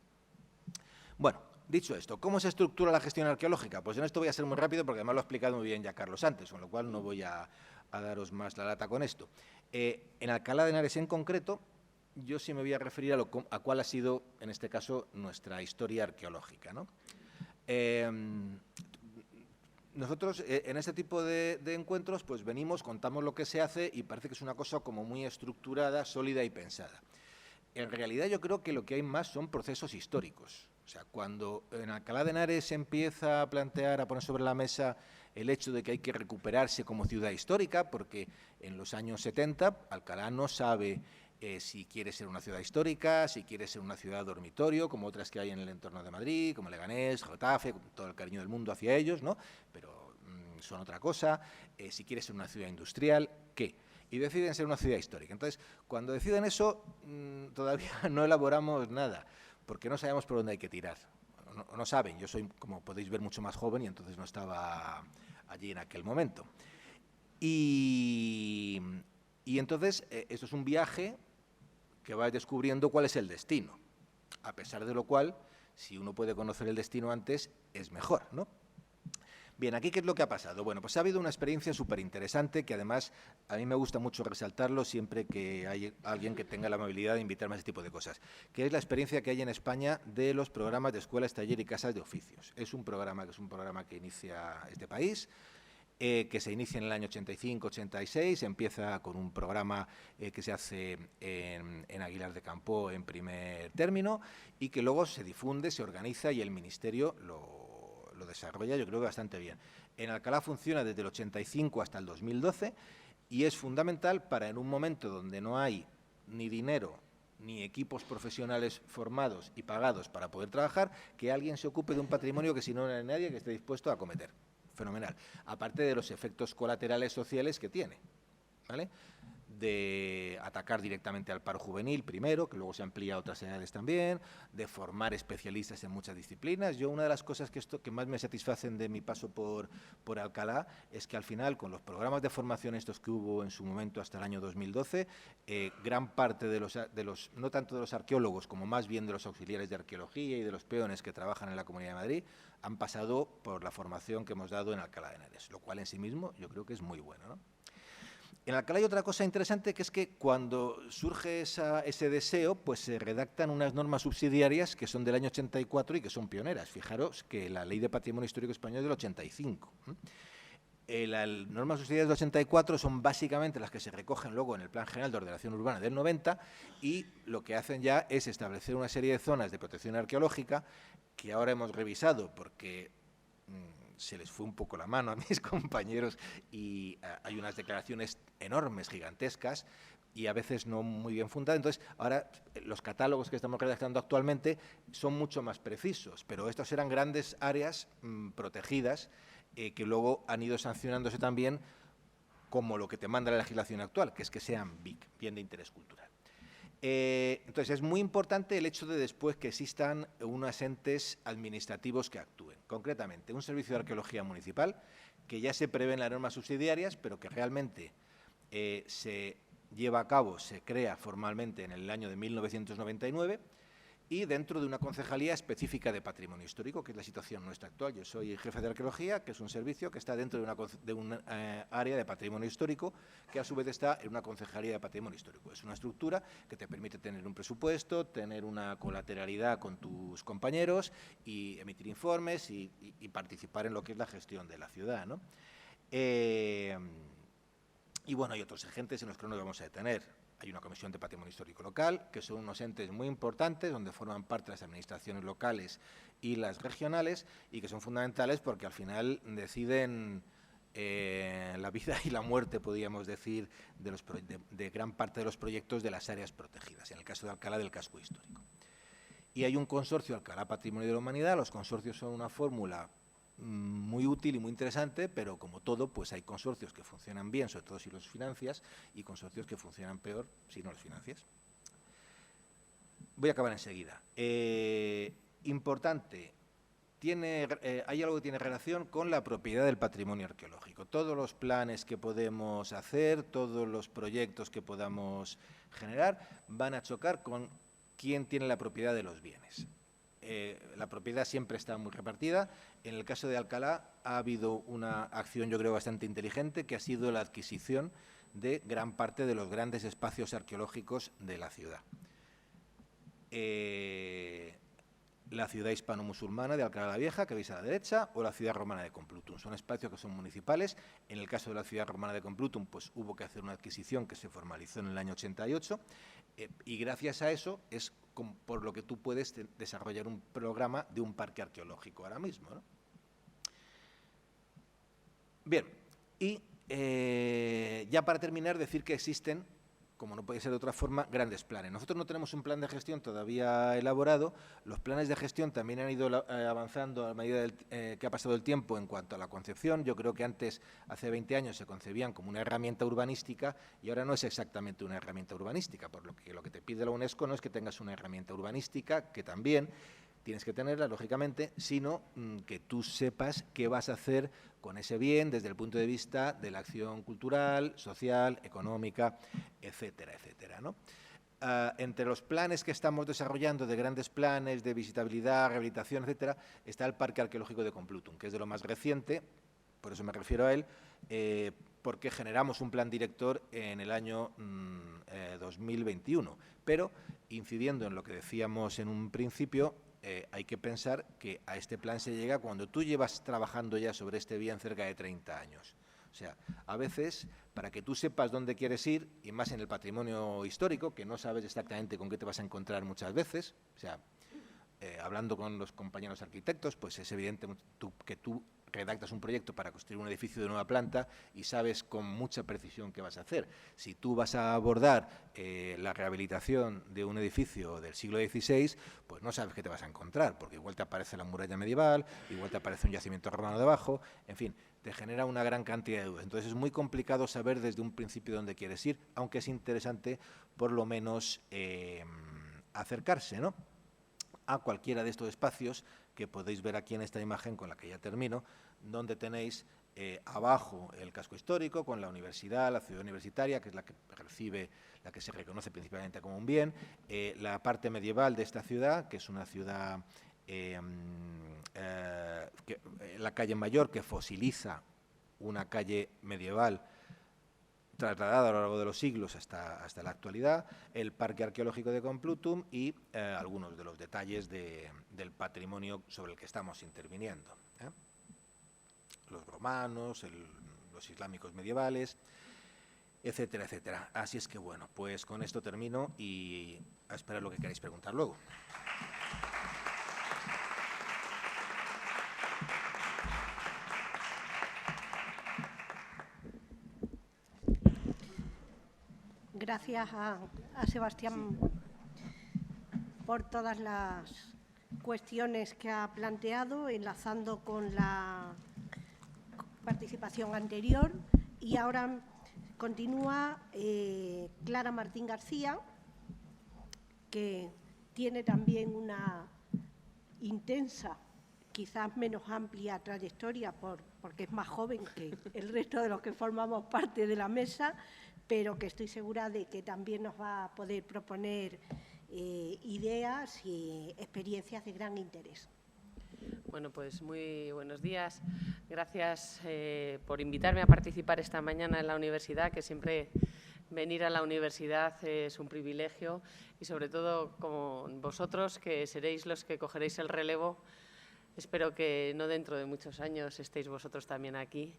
Bueno, dicho esto, ¿cómo se estructura la gestión arqueológica? Pues en esto voy a ser muy rápido porque además lo ha explicado muy bien ya Carlos antes, con lo cual no voy a daros más la lata con esto. En Alcalá de Henares en concreto, yo sí me voy a referir a cuál ha sido, en este caso, nuestra historia arqueológica, ¿no? Nosotros en este tipo de encuentros pues venimos, contamos lo que se hace y parece que es una cosa como muy estructurada, sólida y pensada. En realidad yo creo que lo que hay más son procesos históricos. O sea, cuando en Alcalá de Henares se empieza a plantear, a poner sobre la mesa el hecho de que hay que recuperarse como ciudad histórica, porque en los años 70 Alcalá no sabe si quiere ser una ciudad histórica, si quiere ser una ciudad dormitorio, como otras que hay en el entorno de Madrid, como Leganés, Getafe, con todo el cariño del mundo hacia ellos, ¿no? Pero son otra cosa. Si quiere ser una ciudad industrial, ¿qué? Y deciden ser una ciudad histórica. Entonces, cuando deciden eso, todavía no elaboramos nada, porque no sabemos por dónde hay que tirar. No saben, yo soy, como podéis ver, mucho más joven y entonces no estaba allí en aquel momento. Y entonces, esto es un viaje que va descubriendo cuál es el destino, a pesar de lo cual, si uno puede conocer el destino antes, es mejor, ¿no? Bien, aquí, ¿qué es lo que ha pasado? Bueno, pues ha habido una experiencia súper interesante que además a mí me gusta mucho resaltarlo siempre que hay alguien que tenga la amabilidad de invitarme a ese tipo de cosas, que es la experiencia que hay en España de los programas de escuelas, taller y casas de oficios. Es un programa que inicia este país, que se inicia en el año 85-86, empieza con un programa que se hace en Aguilar de Campoo en primer término y que luego se difunde, se organiza y el Ministerio lo desarrolla, yo creo que bastante bien. En Alcalá funciona desde el 85 hasta el 2012 y es fundamental para, en un momento donde no hay ni dinero ni equipos profesionales formados y pagados para poder trabajar, que alguien se ocupe de un patrimonio que si no hay nadie que esté dispuesto a acometer. Fenomenal. Aparte de los efectos colaterales sociales que tiene, ¿vale? De atacar directamente al paro juvenil primero, que luego se amplía a otras edades también, de formar especialistas en muchas disciplinas. Yo una de las cosas que más me satisfacen de mi paso por Alcalá es que al final, con los programas de formación estos que hubo en su momento hasta el año 2012, gran parte de los, no tanto de los arqueólogos, como más bien de los auxiliares de arqueología y de los peones que trabajan en la Comunidad de Madrid, han pasado por la formación que hemos dado en Alcalá de Henares, lo cual en sí mismo yo creo que es muy bueno, ¿no? En Alcalá hay otra cosa interesante, que es que cuando surge ese deseo, pues se redactan unas normas subsidiarias que son del año 84 y que son pioneras. Fijaros que la Ley de Patrimonio Histórico Español es del 85. Las normas subsidiarias del 84 son básicamente las que se recogen luego en el Plan General de Ordenación Urbana del 90 y lo que hacen ya es establecer una serie de zonas de protección arqueológica que ahora hemos revisado porque se les fue un poco la mano a mis compañeros y hay unas declaraciones enormes, gigantescas, y a veces no muy bien fundadas. Entonces, ahora los catálogos que estamos redactando actualmente son mucho más precisos, pero estas eran grandes áreas protegidas que luego han ido sancionándose también como lo que te manda la legislación actual, que es que sean BIC, bien de interés cultural. Entonces, es muy importante el hecho de después que existan unos entes administrativos que actúen. Concretamente, un servicio de arqueología municipal, que ya se prevé en las normas subsidiarias, pero que realmente se lleva a cabo, se crea formalmente en el año de 1999, y dentro de una concejalía específica de patrimonio histórico, que es la situación nuestra actual. Yo soy jefe de arqueología, que es un servicio que está dentro de un área de patrimonio histórico, que a su vez está en una concejalía de patrimonio histórico. Es una estructura que te permite tener un presupuesto, tener una colateralidad con tus compañeros y emitir informes y participar en lo que es la gestión de la ciudad, ¿no? Y bueno, hay otros agentes en los que no nos vamos a detener. Hay una comisión de patrimonio histórico local, que son unos entes muy importantes, donde forman parte las administraciones locales y las regionales, y que son fundamentales porque al final deciden la vida y la muerte, podríamos decir, de gran parte de los proyectos de las áreas protegidas, en el caso de Alcalá, del casco histórico. y hay un consorcio Alcalá Patrimonio de la Humanidad. Los consorcios son una fórmula muy útil y muy interesante, pero como todo, pues hay consorcios que funcionan bien, sobre todo si los financias, y consorcios que funcionan peor si no los financias. Voy a acabar enseguida. Importante, hay algo que tiene relación con la propiedad del patrimonio arqueológico. Todos los planes que podemos hacer, todos los proyectos que podamos generar, van a chocar con quién tiene la propiedad de los bienes. La propiedad siempre está muy repartida. En el caso de Alcalá ha habido una acción, yo creo, bastante inteligente, que ha sido la adquisición de gran parte de los grandes espacios arqueológicos de la ciudad. La ciudad hispano-musulmana de Alcalá la Vieja, que veis a la derecha, o la ciudad romana de Complutum. Son espacios que son municipales. En el caso de la ciudad romana de Complutum, pues hubo que hacer una adquisición que se formalizó en el año 88, y gracias a eso es por lo que tú puedes desarrollar un programa de un parque arqueológico ahora mismo, ¿no? Bien, y ya para terminar, decir que existen, como no puede ser de otra forma, grandes planes. Nosotros no tenemos un plan de gestión todavía elaborado. Los planes de gestión también han ido avanzando a medida que ha pasado el tiempo en cuanto a la concepción. Yo creo que antes, hace 20 años, se concebían como una herramienta urbanística y ahora no es exactamente una herramienta urbanística, por lo que te pide la UNESCO no es que tengas una herramienta urbanística, que también tienes que tenerla, lógicamente, sino que tú sepas qué vas a hacer con ese bien desde el punto de vista de la acción cultural, social, económica, etcétera, etcétera, ¿no? Entre los planes que estamos desarrollando, de grandes planes de visitabilidad, rehabilitación, etcétera, está el Parque Arqueológico de Complutum, que es de lo más reciente, por eso me refiero a él, porque generamos un plan director en el año 2021, pero incidiendo en lo que decíamos en un principio, hay que pensar que a este plan se llega cuando tú llevas trabajando ya sobre este bien cerca de 30 años. O sea, a veces, para que tú sepas dónde quieres ir, y más en el patrimonio histórico, que no sabes exactamente con qué te vas a encontrar muchas veces, o sea, hablando con los compañeros arquitectos, pues es evidente que tú redactas un proyecto para construir un edificio de nueva planta y sabes con mucha precisión qué vas a hacer. Si tú vas a abordar la rehabilitación de un edificio del siglo XVI, pues no sabes qué te vas a encontrar, porque igual te aparece la muralla medieval, igual te aparece un yacimiento romano debajo, en fin, te genera una gran cantidad de dudas. Entonces es muy complicado saber desde un principio dónde quieres ir, aunque es interesante por lo menos acercarse, ¿no?, a cualquiera de estos espacios que podéis ver aquí en esta imagen con la que ya termino, donde tenéis abajo el casco histórico con la universidad, la ciudad universitaria, que es la que recibe, la que se reconoce principalmente como un bien, la parte medieval de esta ciudad, que es una ciudad, la calle Mayor, que fosiliza una calle medieval trasladada a lo largo de los siglos hasta la actualidad, el Parque Arqueológico de Complutum y algunos de los detalles del patrimonio sobre el que estamos interviniendo, ¿eh? Los romanos, los islámicos medievales, etcétera, etcétera. Así es que, bueno, pues con esto termino y a esperar lo que queráis preguntar luego. Gracias a Sebastián por todas las cuestiones que ha planteado, enlazando con la participación anterior. Y ahora continúa Clara Martín García, que tiene también una intensa, quizás menos amplia trayectoria porque es más joven que el resto de los que formamos parte de la mesa, pero que estoy segura de que también nos va a poder proponer ideas y experiencias de gran interés. Bueno, pues muy buenos días. Gracias por invitarme a participar esta mañana en la universidad, que siempre venir a la universidad es un privilegio y sobre todo con vosotros, que seréis los que cogeréis el relevo. Espero que no dentro de muchos años estéis vosotros también aquí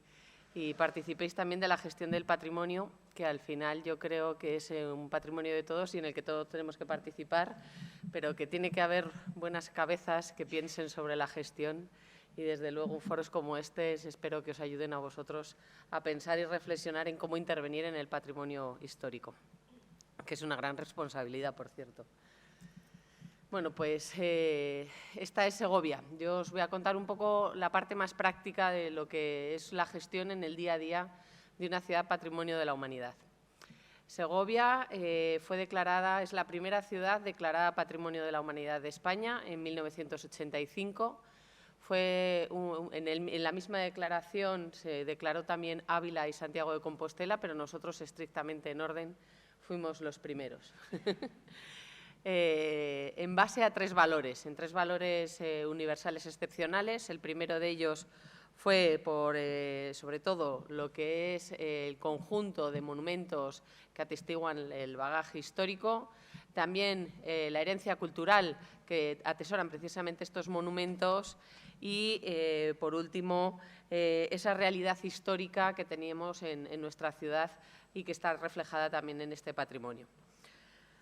y participéis también de la gestión del patrimonio, que al final yo creo que es un patrimonio de todos y en el que todos tenemos que participar, pero que tiene que haber buenas cabezas que piensen sobre la gestión y desde luego foros como este espero que os ayuden a vosotros a pensar y reflexionar en cómo intervenir en el patrimonio histórico, que es una gran responsabilidad, por cierto. Bueno, pues esta es Segovia. Yo os voy a contar un poco la parte más práctica de lo que es la gestión en el día a día de una ciudad patrimonio de la humanidad. Segovia es la primera ciudad declarada Patrimonio de la Humanidad de España en 1985. En la misma declaración se declaró también Ávila y Santiago de Compostela, pero nosotros, estrictamente en orden, fuimos los primeros. En base a tres valores, universales excepcionales. El primero de ellos fue por, sobre todo, lo que es el conjunto de monumentos que atestiguan el bagaje histórico, también la herencia cultural que atesoran precisamente estos monumentos y, por último, esa realidad histórica que teníamos en nuestra ciudad y que está reflejada también en este patrimonio.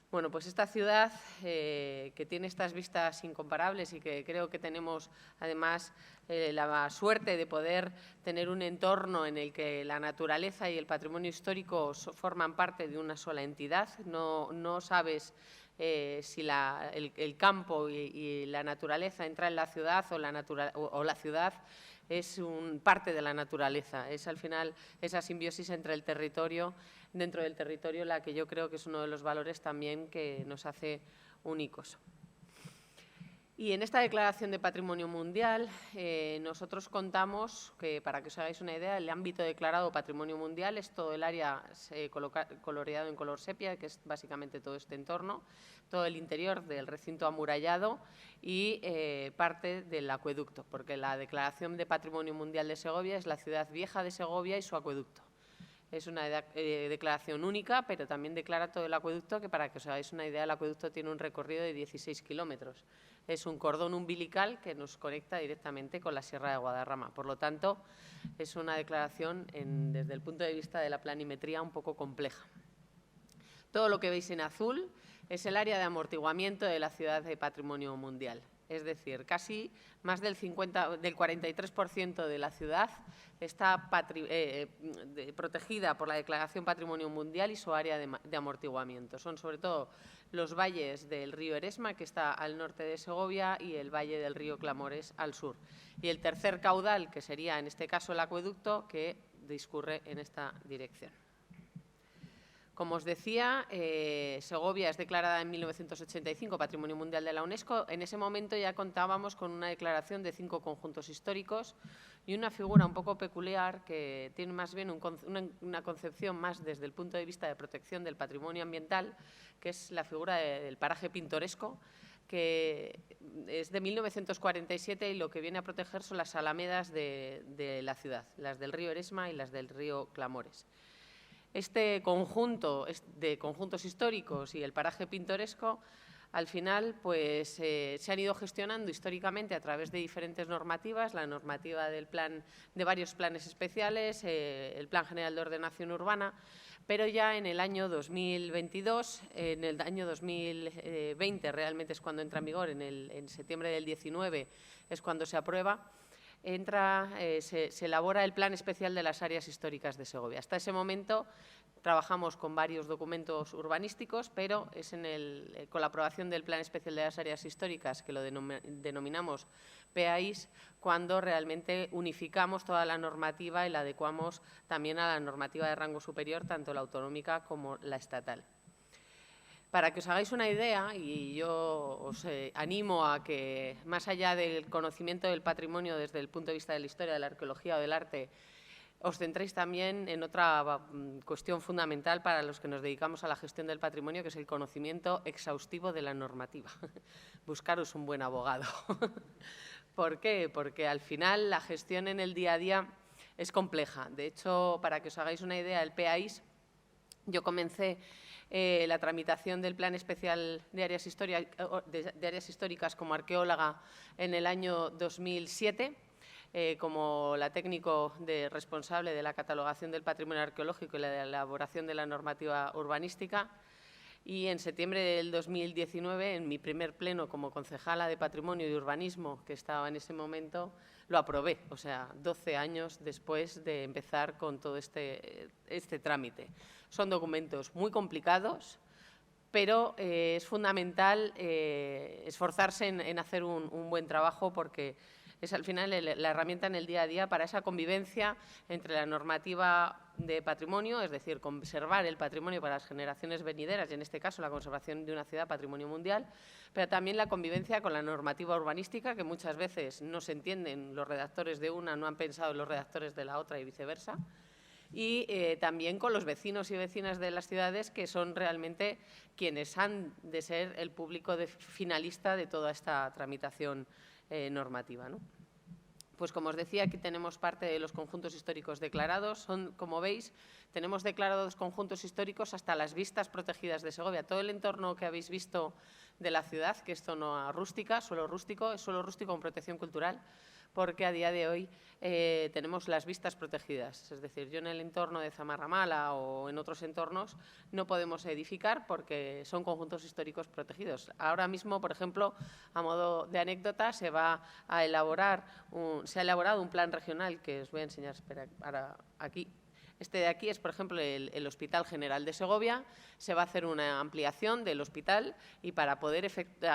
Bueno, pues esta ciudad, que tiene estas vistas incomparables y que creo que tenemos, además, la suerte de poder tener un entorno en el que la naturaleza y el patrimonio histórico forman parte de una sola entidad. No sabes si el campo y la naturaleza entra en la ciudad o la ciudad es parte de la naturaleza. Es al final esa simbiosis entre el territorio, dentro del territorio, la que yo creo que es uno de los valores también que nos hace únicos. Y en esta declaración de Patrimonio Mundial nosotros contamos que, para que os hagáis una idea, el ámbito declarado Patrimonio Mundial es todo el área coloreado en color sepia, que es básicamente todo este entorno, todo el interior del recinto amurallado y parte del acueducto, porque la declaración de Patrimonio Mundial de Segovia es la ciudad vieja de Segovia y su acueducto. Es una declaración única, pero también declara todo el acueducto, que, para que os hagáis una idea, el acueducto tiene un recorrido de 16 kilómetros. Es un cordón umbilical que nos conecta directamente con la Sierra de Guadarrama. Por lo tanto, es una declaración, desde el punto de vista de la planimetría, un poco compleja. Todo lo que veis en azul es el área de amortiguamiento de la ciudad de Patrimonio Mundial. Es decir, casi más del 43% de la ciudad está protegida por la Declaración Patrimonio Mundial y su área de amortiguamiento. Son sobre todo los valles del río Eresma, que está al norte de Segovia, y el valle del río Clamores al sur. Y el tercer caudal, que sería en este caso el acueducto, que discurre en esta dirección. Como os decía, Segovia es declarada en 1985 Patrimonio Mundial de la UNESCO. En ese momento ya contábamos con una declaración de 5 conjuntos históricos y una figura un poco peculiar que tiene más bien una concepción más desde el punto de vista de protección del patrimonio ambiental, que es la figura del paraje pintoresco, que es de 1947 y lo que viene a proteger son las alamedas de la ciudad, las del río Eresma y las del río Clamores. Este conjunto de conjuntos históricos y el paraje pintoresco, al final, pues se han ido gestionando históricamente a través de diferentes normativas, la normativa de varios planes especiales, el Plan General de Ordenación Urbana, pero ya en el año 2022, en el año 2020 realmente es cuando entra en vigor, en septiembre del 19 es cuando se aprueba, se elabora el Plan Especial de las Áreas Históricas de Segovia. Hasta ese momento trabajamos con varios documentos urbanísticos, pero es con la aprobación del Plan Especial de las Áreas Históricas, que lo denominamos PAIs, cuando realmente unificamos toda la normativa y la adecuamos también a la normativa de rango superior, tanto la autonómica como la estatal. Para que os hagáis una idea, y yo os animo a que, más allá del conocimiento del patrimonio desde el punto de vista de la historia, de la arqueología o del arte, os centréis también en otra cuestión fundamental para los que nos dedicamos a la gestión del patrimonio, que es el conocimiento exhaustivo de la normativa. Buscaros un buen abogado. ¿Por qué? Porque al final la gestión en el día a día es compleja. De hecho, para que os hagáis una idea, el PAIs, yo comencé la tramitación del Plan Especial de Áreas Históricas como arqueóloga en el año 2007, como la técnico responsable de la catalogación del patrimonio arqueológico y la elaboración de la normativa urbanística. Y en septiembre del 2019, en mi primer pleno como concejala de Patrimonio y Urbanismo, que estaba en ese momento, lo aprobé, o sea, 12 años después de empezar con todo este trámite. Son documentos muy complicados, pero es fundamental esforzarse en hacer un buen trabajo, porque es al final la herramienta en el día a día para esa convivencia entre la normativa de patrimonio, es decir, conservar el patrimonio para las generaciones venideras, y en este caso la conservación de una ciudad patrimonio mundial, pero también la convivencia con la normativa urbanística, que muchas veces no se entienden los redactores de una, no han pensado en los redactores de la otra y viceversa. Y también con los vecinos y vecinas de las ciudades, que son realmente quienes han de ser el público finalista de toda esta tramitación normativa, ¿no? Pues como os decía, aquí tenemos parte de los conjuntos históricos declarados. Son, como veis, tenemos declarados conjuntos históricos hasta las vistas protegidas de Segovia. Todo el entorno que habéis visto de la ciudad, que es zona rústica, suelo rústico, es suelo rústico con protección cultural, porque a día de hoy tenemos las vistas protegidas. Es decir, yo en el entorno de Zamarramala o en otros entornos no podemos edificar porque son conjuntos históricos protegidos. Ahora mismo, por ejemplo, a modo de anécdota, se ha elaborado un plan regional que os voy a enseñar, espera, aquí. Este de aquí es, por ejemplo, el Hospital General de Segovia. Se va a hacer una ampliación del hospital y para poder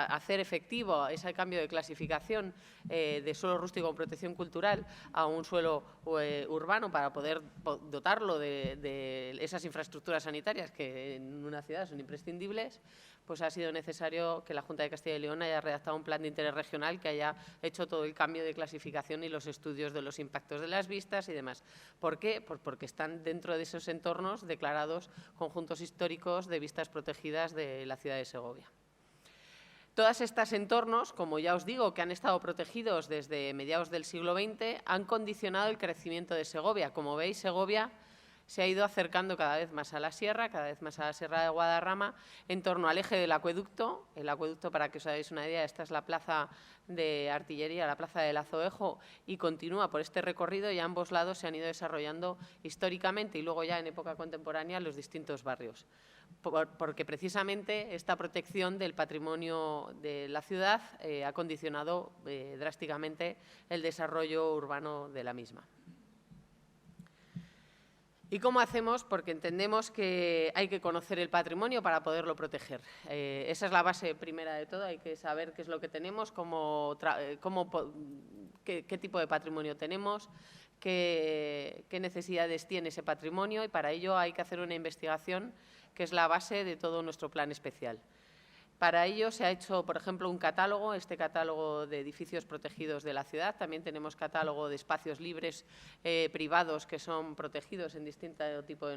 hacer efectivo ese cambio de clasificación de suelo rústico con protección cultural a un suelo urbano, para poder dotarlo de esas infraestructuras sanitarias que en una ciudad son imprescindibles, pues ha sido necesario que la Junta de Castilla y León haya redactado un plan de interés regional que haya hecho todo el cambio de clasificación y los estudios de los impactos de las vistas y demás. ¿Por qué? Pues porque están dentro de esos entornos declarados conjuntos históricos de vistas protegidas de la ciudad de Segovia. Todos estos entornos, como ya os digo, que han estado protegidos desde mediados del siglo XX, han condicionado el crecimiento de Segovia. Como veis, Segovia se ha ido acercando cada vez más a la sierra, cada vez más a la Sierra de Guadarrama, en torno al eje del acueducto. El acueducto, para que os hagáis una idea, esta es la plaza de artillería, la plaza del Azoejo, y continúa por este recorrido, y a ambos lados se han ido desarrollando históricamente y luego ya en época contemporánea los distintos barrios. Porque precisamente esta protección del patrimonio de la ciudad ha condicionado drásticamente el desarrollo urbano de la misma. ¿Y cómo hacemos? Porque entendemos que hay que conocer el patrimonio para poderlo proteger. Esa es la base primera de todo, hay que saber qué es lo que tenemos, qué tipo de patrimonio tenemos, qué necesidades tiene ese patrimonio, y para ello hay que hacer una investigación que es la base de todo nuestro plan especial. Para ello se ha hecho, por ejemplo, un catálogo, este catálogo de edificios protegidos de la ciudad. También tenemos catálogo de espacios libres privados que son protegidos en distinto tipo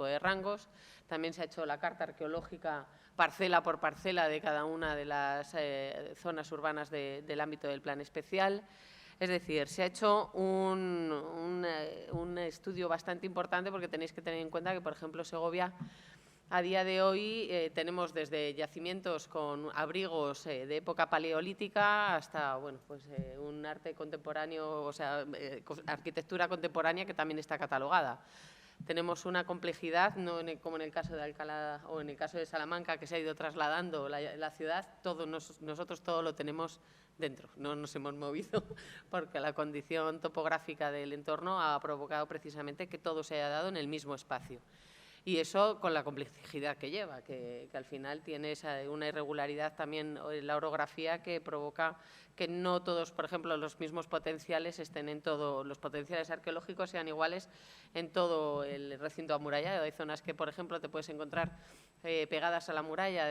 de rangos. También se ha hecho la carta arqueológica parcela por parcela de cada una de las zonas urbanas del ámbito del plan especial. Es decir, se ha hecho un estudio bastante importante, porque tenéis que tener en cuenta que, por ejemplo, Segovia, a día de hoy tenemos desde yacimientos con abrigos de época paleolítica hasta un arte contemporáneo, o sea, arquitectura contemporánea que también está catalogada. Tenemos una complejidad, no como en el caso de Alcalá o en el caso de Salamanca, que se ha ido trasladando la ciudad. Nosotros todo lo tenemos dentro, no nos hemos movido, porque la condición topográfica del entorno ha provocado precisamente que todo se haya dado en el mismo espacio. Y eso con la complejidad que lleva, que al final tiene una irregularidad también en la orografía que provoca que no todos, por ejemplo, los mismos potenciales estén en todo, los potenciales arqueológicos sean iguales en todo el recinto amurallado. Hay zonas que, por ejemplo, te puedes encontrar pegadas a la muralla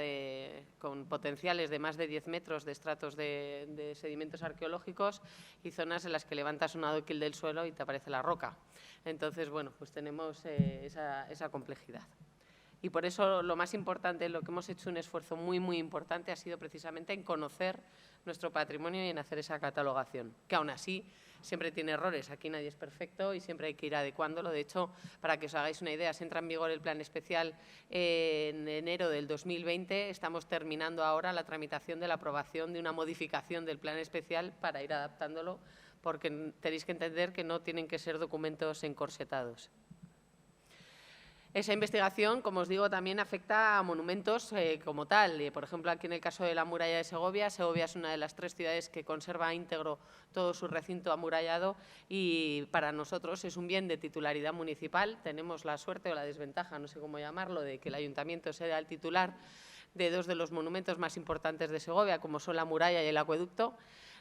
con potenciales de más de 10 metros de estratos de sedimentos arqueológicos, y zonas en las que levantas un adoquil del suelo y te aparece la roca. Entonces, bueno, pues tenemos esa complejidad. Y por eso lo más importante, lo que hemos hecho un esfuerzo muy, muy importante, ha sido precisamente en conocer nuestro patrimonio y en hacer esa catalogación, que aún así siempre tiene errores. Aquí nadie es perfecto y siempre hay que ir adecuándolo. De hecho, para que os hagáis una idea, se entra en vigor el plan especial en enero del 2020. Estamos terminando ahora la tramitación de la aprobación de una modificación del plan especial para ir adaptándolo, porque tenéis que entender que no tienen que ser documentos encorsetados. Esa investigación, como os digo, también afecta a monumentos como tal. Por ejemplo, aquí en el caso de la muralla de Segovia, Segovia es una de las 3 ciudades que conserva íntegro todo su recinto amurallado y para nosotros es un bien de titularidad municipal. Tenemos la suerte o la desventaja, no sé cómo llamarlo, de que el ayuntamiento sea el titular de 2 de los monumentos más importantes de Segovia, como son la muralla y el acueducto.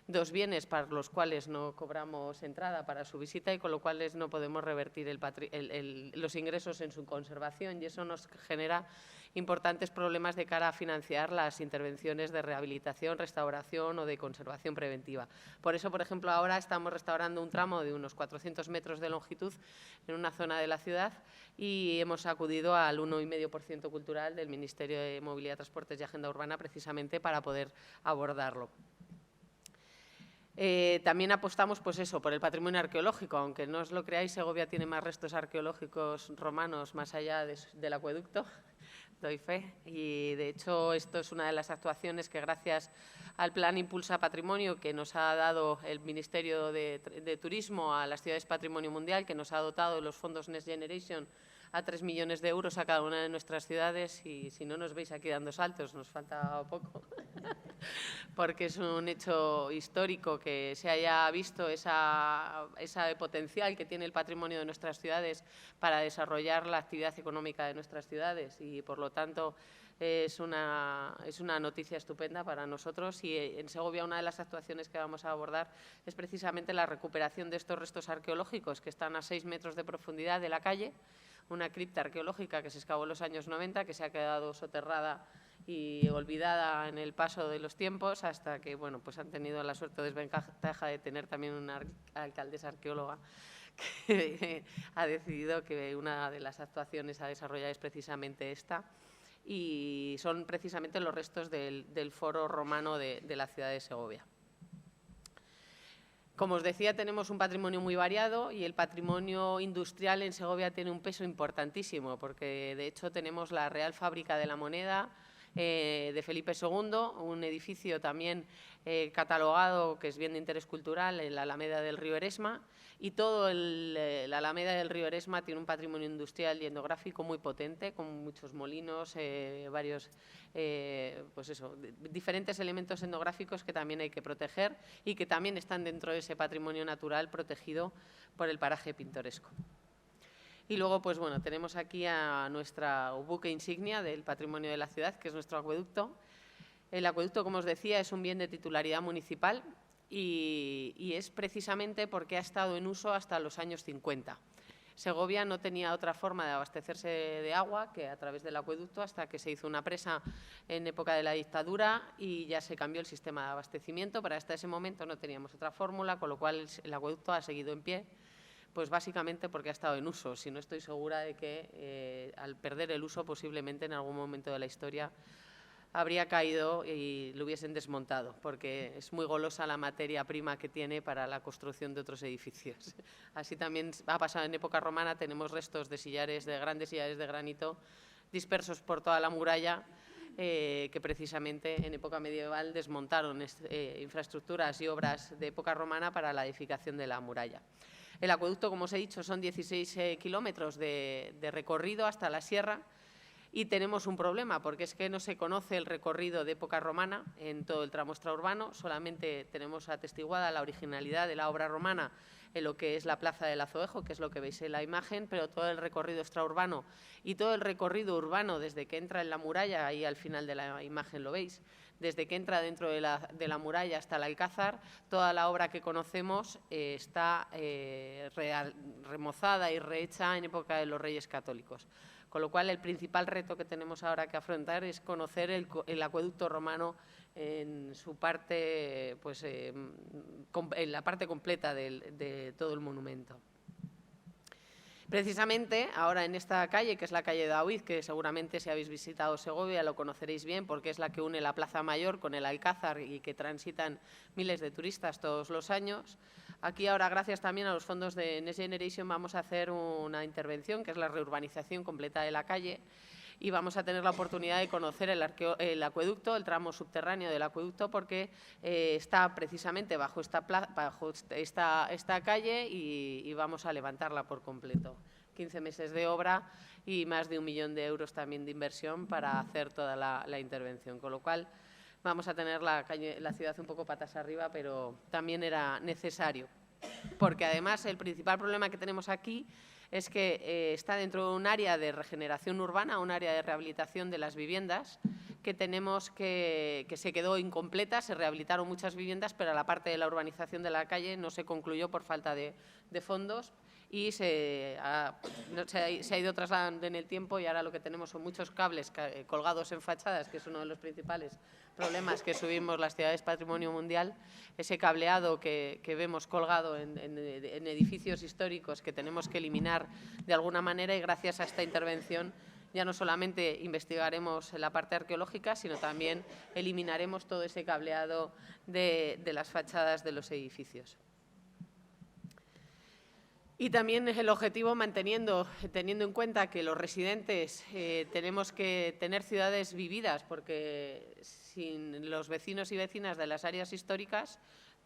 2 bienes para los cuales no cobramos entrada para su visita y con lo cual no podemos revertir los ingresos en su conservación y eso nos genera importantes problemas de cara a financiar las intervenciones de rehabilitación, restauración o de conservación preventiva. Por eso, por ejemplo, ahora estamos restaurando un tramo de unos 400 metros de longitud en una zona de la ciudad y hemos acudido al 1,5% cultural del Ministerio de Movilidad, Transportes y Agenda Urbana precisamente para poder abordarlo. También apostamos pues eso, por el patrimonio arqueológico, aunque no os lo creáis, Segovia tiene más restos arqueológicos romanos más allá del acueducto, doy fe, y de hecho esto es una de las actuaciones que gracias al Plan Impulsa Patrimonio que nos ha dado el Ministerio de Turismo a las ciudades Patrimonio Mundial, que nos ha dotado de los fondos Next Generation a 3 millones de euros a cada una de nuestras ciudades y si no nos veis aquí dando saltos, nos falta poco, porque es un hecho histórico que se haya visto ese potencial que tiene el patrimonio de nuestras ciudades para desarrollar la actividad económica de nuestras ciudades y, por lo tanto, es una noticia estupenda para nosotros y en Segovia una de las actuaciones que vamos a abordar es precisamente la recuperación de estos restos arqueológicos que están a 6 metros de profundidad de la calle, una cripta arqueológica que se excavó en los años 90, que se ha quedado soterrada y olvidada en el paso de los tiempos hasta que bueno, pues han tenido la suerte o desventaja de tener también una alcaldesa arqueóloga que ha decidido que una de las actuaciones a desarrollar es precisamente esta y son precisamente los restos del foro romano de la ciudad de Segovia. Como os decía, tenemos un patrimonio muy variado y el patrimonio industrial en Segovia tiene un peso importantísimo porque, de hecho, tenemos la Real Fábrica de la Moneda de Felipe II, un edificio también catalogado que es bien de interés cultural en la Alameda del Río Eresma y todo la Alameda del Río Eresma tiene un patrimonio industrial y etnográfico muy potente con muchos molinos, varios pues eso, diferentes elementos etnográficos que también hay que proteger y que también están dentro de ese patrimonio natural protegido por el paraje pintoresco. Y luego, pues bueno, tenemos aquí a nuestro buque insignia del patrimonio de la ciudad, que es nuestro acueducto. El acueducto, como os decía, es un bien de titularidad municipal y es precisamente porque ha estado en uso hasta los años 50. Segovia no tenía otra forma de abastecerse de agua que a través del acueducto hasta que se hizo una presa en época de la dictadura y ya se cambió el sistema de abastecimiento, pero hasta ese momento no teníamos otra fórmula, con lo cual el acueducto ha seguido en pie. Pues básicamente porque ha estado en uso, si no estoy segura de que al perder el uso posiblemente en algún momento de la historia habría caído y lo hubiesen desmontado, porque es muy golosa la materia prima que tiene para la construcción de otros edificios. Así también ha pasado en época romana, tenemos restos de sillares, de grandes sillares de granito dispersos por toda la muralla, que precisamente en época medieval desmontaron infraestructuras y obras de época romana para la edificación de la muralla. El acueducto, como os he dicho, son 16 kilómetros de recorrido hasta la sierra y tenemos un problema porque es que no se conoce el recorrido de época romana en todo el tramo extraurbano, solamente tenemos atestiguada la originalidad de la obra romana en lo que es la Plaza del Azoejo, que es lo que veis en la imagen, pero todo el recorrido extraurbano y todo el recorrido urbano desde que entra en la muralla, ahí al final de la imagen lo veis, desde que entra dentro de la muralla hasta el Alcázar, toda la obra que conocemos está remozada y rehecha en época de los Reyes Católicos. Con lo cual, el principal reto que tenemos ahora que afrontar es conocer el acueducto romano en su parte, pues, en la parte completa de todo el monumento. Precisamente ahora en esta calle, que es la calle de Daoiz, que seguramente si habéis visitado Segovia lo conoceréis bien porque es la que une la Plaza Mayor con el Alcázar y que transitan miles de turistas todos los años. Aquí ahora, gracias también a los fondos de Next Generation, vamos a hacer una intervención que es la reurbanización completa de la calle y vamos a tener la oportunidad de conocer el acueducto, el tramo subterráneo del acueducto, porque está precisamente bajo esta calle y vamos a levantarla por completo. 15 meses de obra y más de 1 millón de euros también de inversión para hacer toda la intervención. Con lo cual, vamos a tener la ciudad un poco patas arriba, pero también era necesario. Porque además el principal problema que tenemos aquí es que está dentro de un área de regeneración urbana, un área de rehabilitación de las viviendas, que tenemos que se quedó incompleta. Se rehabilitaron muchas viviendas, pero la parte de la urbanización de la calle no se concluyó por falta de fondos y se ha ido trasladando en el tiempo, y ahora lo que tenemos son muchos cables colgados en fachadas, que es uno de los principales problemas que subimos las ciudades Patrimonio Mundial. Ese cableado que vemos colgado en edificios históricos que tenemos que eliminar de alguna manera, y gracias a esta intervención ya no solamente investigaremos la parte arqueológica, sino también eliminaremos todo ese cableado de las fachadas de los edificios. Y también el objetivo teniendo en cuenta que los residentes tenemos que tener ciudades vividas, porque sin los vecinos y vecinas de las áreas históricas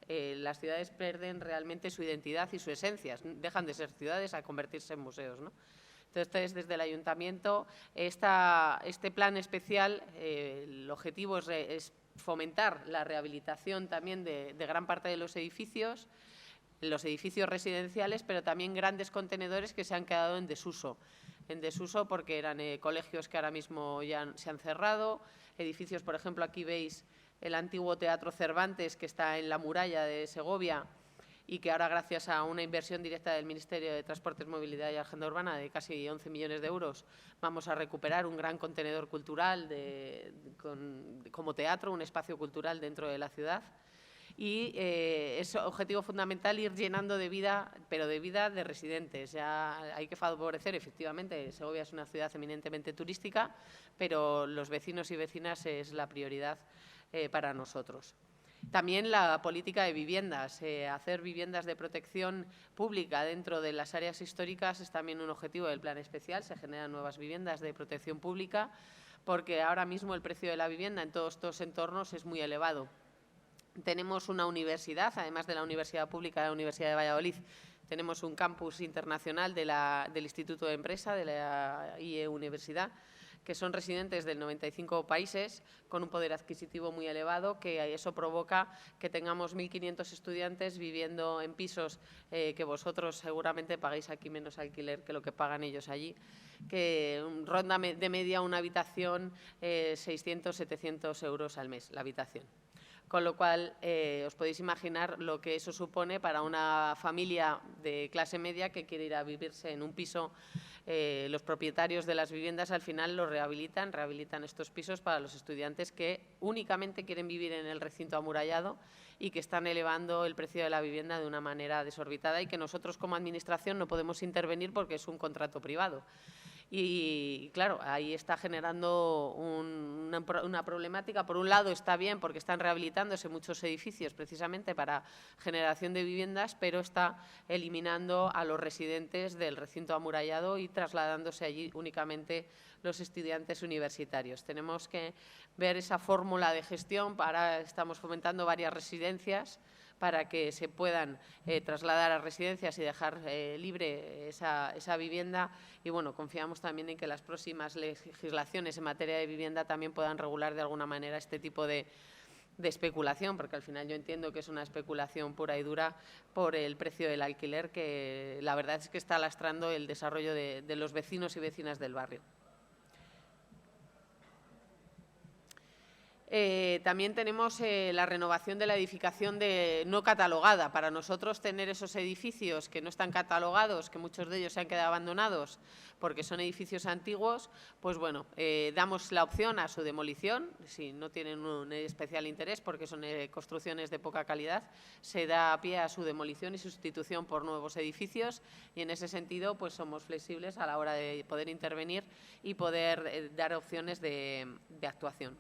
las ciudades pierden realmente su identidad y su esencia, dejan de ser ciudades a convertirse en museos, ¿no? Entonces, desde el Ayuntamiento, este plan especial, el objetivo es fomentar la rehabilitación también de gran parte de los edificios residenciales, pero también grandes contenedores que se han quedado en desuso porque eran colegios que ahora mismo ya se han cerrado, edificios, por ejemplo, aquí veis el antiguo Teatro Cervantes, que está en la muralla de Segovia, y que ahora, gracias a una inversión directa del Ministerio de Transportes, Movilidad y Agenda Urbana de casi 11 millones de euros, vamos a recuperar un gran contenedor cultural como teatro, un espacio cultural dentro de la ciudad. Y es objetivo fundamental ir llenando de vida, pero de vida de residentes. Ya hay que favorecer, efectivamente, Segovia es una ciudad eminentemente turística, pero los vecinos y vecinas es la prioridad para nosotros. También la política de viviendas, hacer viviendas de protección pública dentro de las áreas históricas es también un objetivo del plan especial. Se generan nuevas viviendas de protección pública porque ahora mismo el precio de la vivienda en todos estos entornos es muy elevado. Tenemos una universidad, además de la Universidad Pública de la Universidad de Valladolid, tenemos un campus internacional del Instituto de Empresa, de la IE Universidad, que son residentes de 95 países, con un poder adquisitivo muy elevado, que eso provoca que tengamos 1.500 estudiantes viviendo en pisos que vosotros seguramente pagáis aquí menos alquiler que lo que pagan ellos allí, que ronda de media una habitación 600, 700 euros al mes, la habitación. Con lo cual, os podéis imaginar lo que eso supone para una familia de clase media que quiere ir a vivirse en un piso. Los propietarios de las viviendas al final los rehabilitan estos pisos para los estudiantes que únicamente quieren vivir en el recinto amurallado y que están elevando el precio de la vivienda de una manera desorbitada y que nosotros como Administración no podemos intervenir porque es un contrato privado. Y claro, ahí está generando una problemática. Por un lado está bien porque están rehabilitándose muchos edificios precisamente para generación de viviendas, pero está eliminando a los residentes del recinto amurallado y trasladándose allí únicamente los estudiantes universitarios. Tenemos que ver esa fórmula de gestión. Estamos fomentando varias residencias para que se puedan trasladar a residencias y dejar libre esa vivienda. Y bueno, confiamos también en que las próximas legislaciones en materia de vivienda también puedan regular de alguna manera este tipo de especulación, porque al final yo entiendo que es una especulación pura y dura por el precio del alquiler, que la verdad es que está lastrando el desarrollo de los vecinos y vecinas del barrio. También tenemos la renovación de la edificación no catalogada. Para nosotros, tener esos edificios que no están catalogados, que muchos de ellos se han quedado abandonados porque son edificios antiguos, pues bueno, damos la opción a su demolición. Si no tienen un especial interés porque son construcciones de poca calidad, se da pie a su demolición y sustitución por nuevos edificios, y en ese sentido pues somos flexibles a la hora de poder intervenir y poder dar opciones de actuación.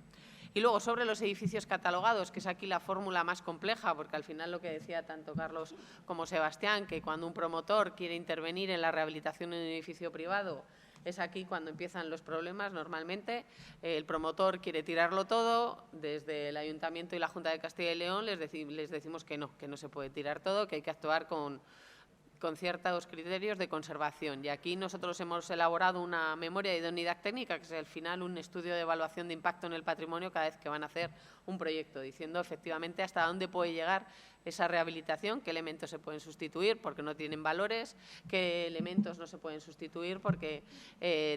Y luego, sobre los edificios catalogados, que es aquí la fórmula más compleja, porque al final lo que decía tanto Carlos como Sebastián, que cuando un promotor quiere intervenir en la rehabilitación de un edificio privado, es aquí cuando empiezan los problemas. Normalmente el promotor quiere tirarlo todo. Desde el Ayuntamiento y la Junta de Castilla y León les decimos que no se puede tirar todo, que hay que actuar con con ciertos criterios de conservación. Y aquí nosotros hemos elaborado una memoria de idoneidad técnica, que es al final un estudio de evaluación de impacto en el patrimonio cada vez que van a hacer un proyecto, diciendo efectivamente hasta dónde puede llegar esa rehabilitación, qué elementos se pueden sustituir porque no tienen valores, qué elementos no se pueden sustituir porque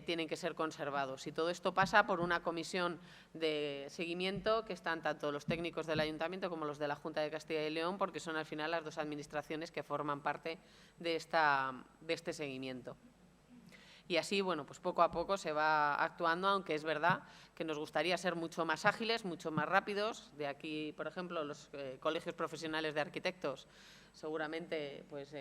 tienen que ser conservados. Y todo esto pasa por una comisión de seguimiento que están tanto los técnicos del Ayuntamiento como los de la Junta de Castilla y León, porque son al final las dos administraciones que forman parte de este seguimiento. Y así, bueno, pues poco a poco se va actuando, aunque es verdad que nos gustaría ser mucho más ágiles, mucho más rápidos. De aquí, por ejemplo, los colegios profesionales de arquitectos, seguramente pues,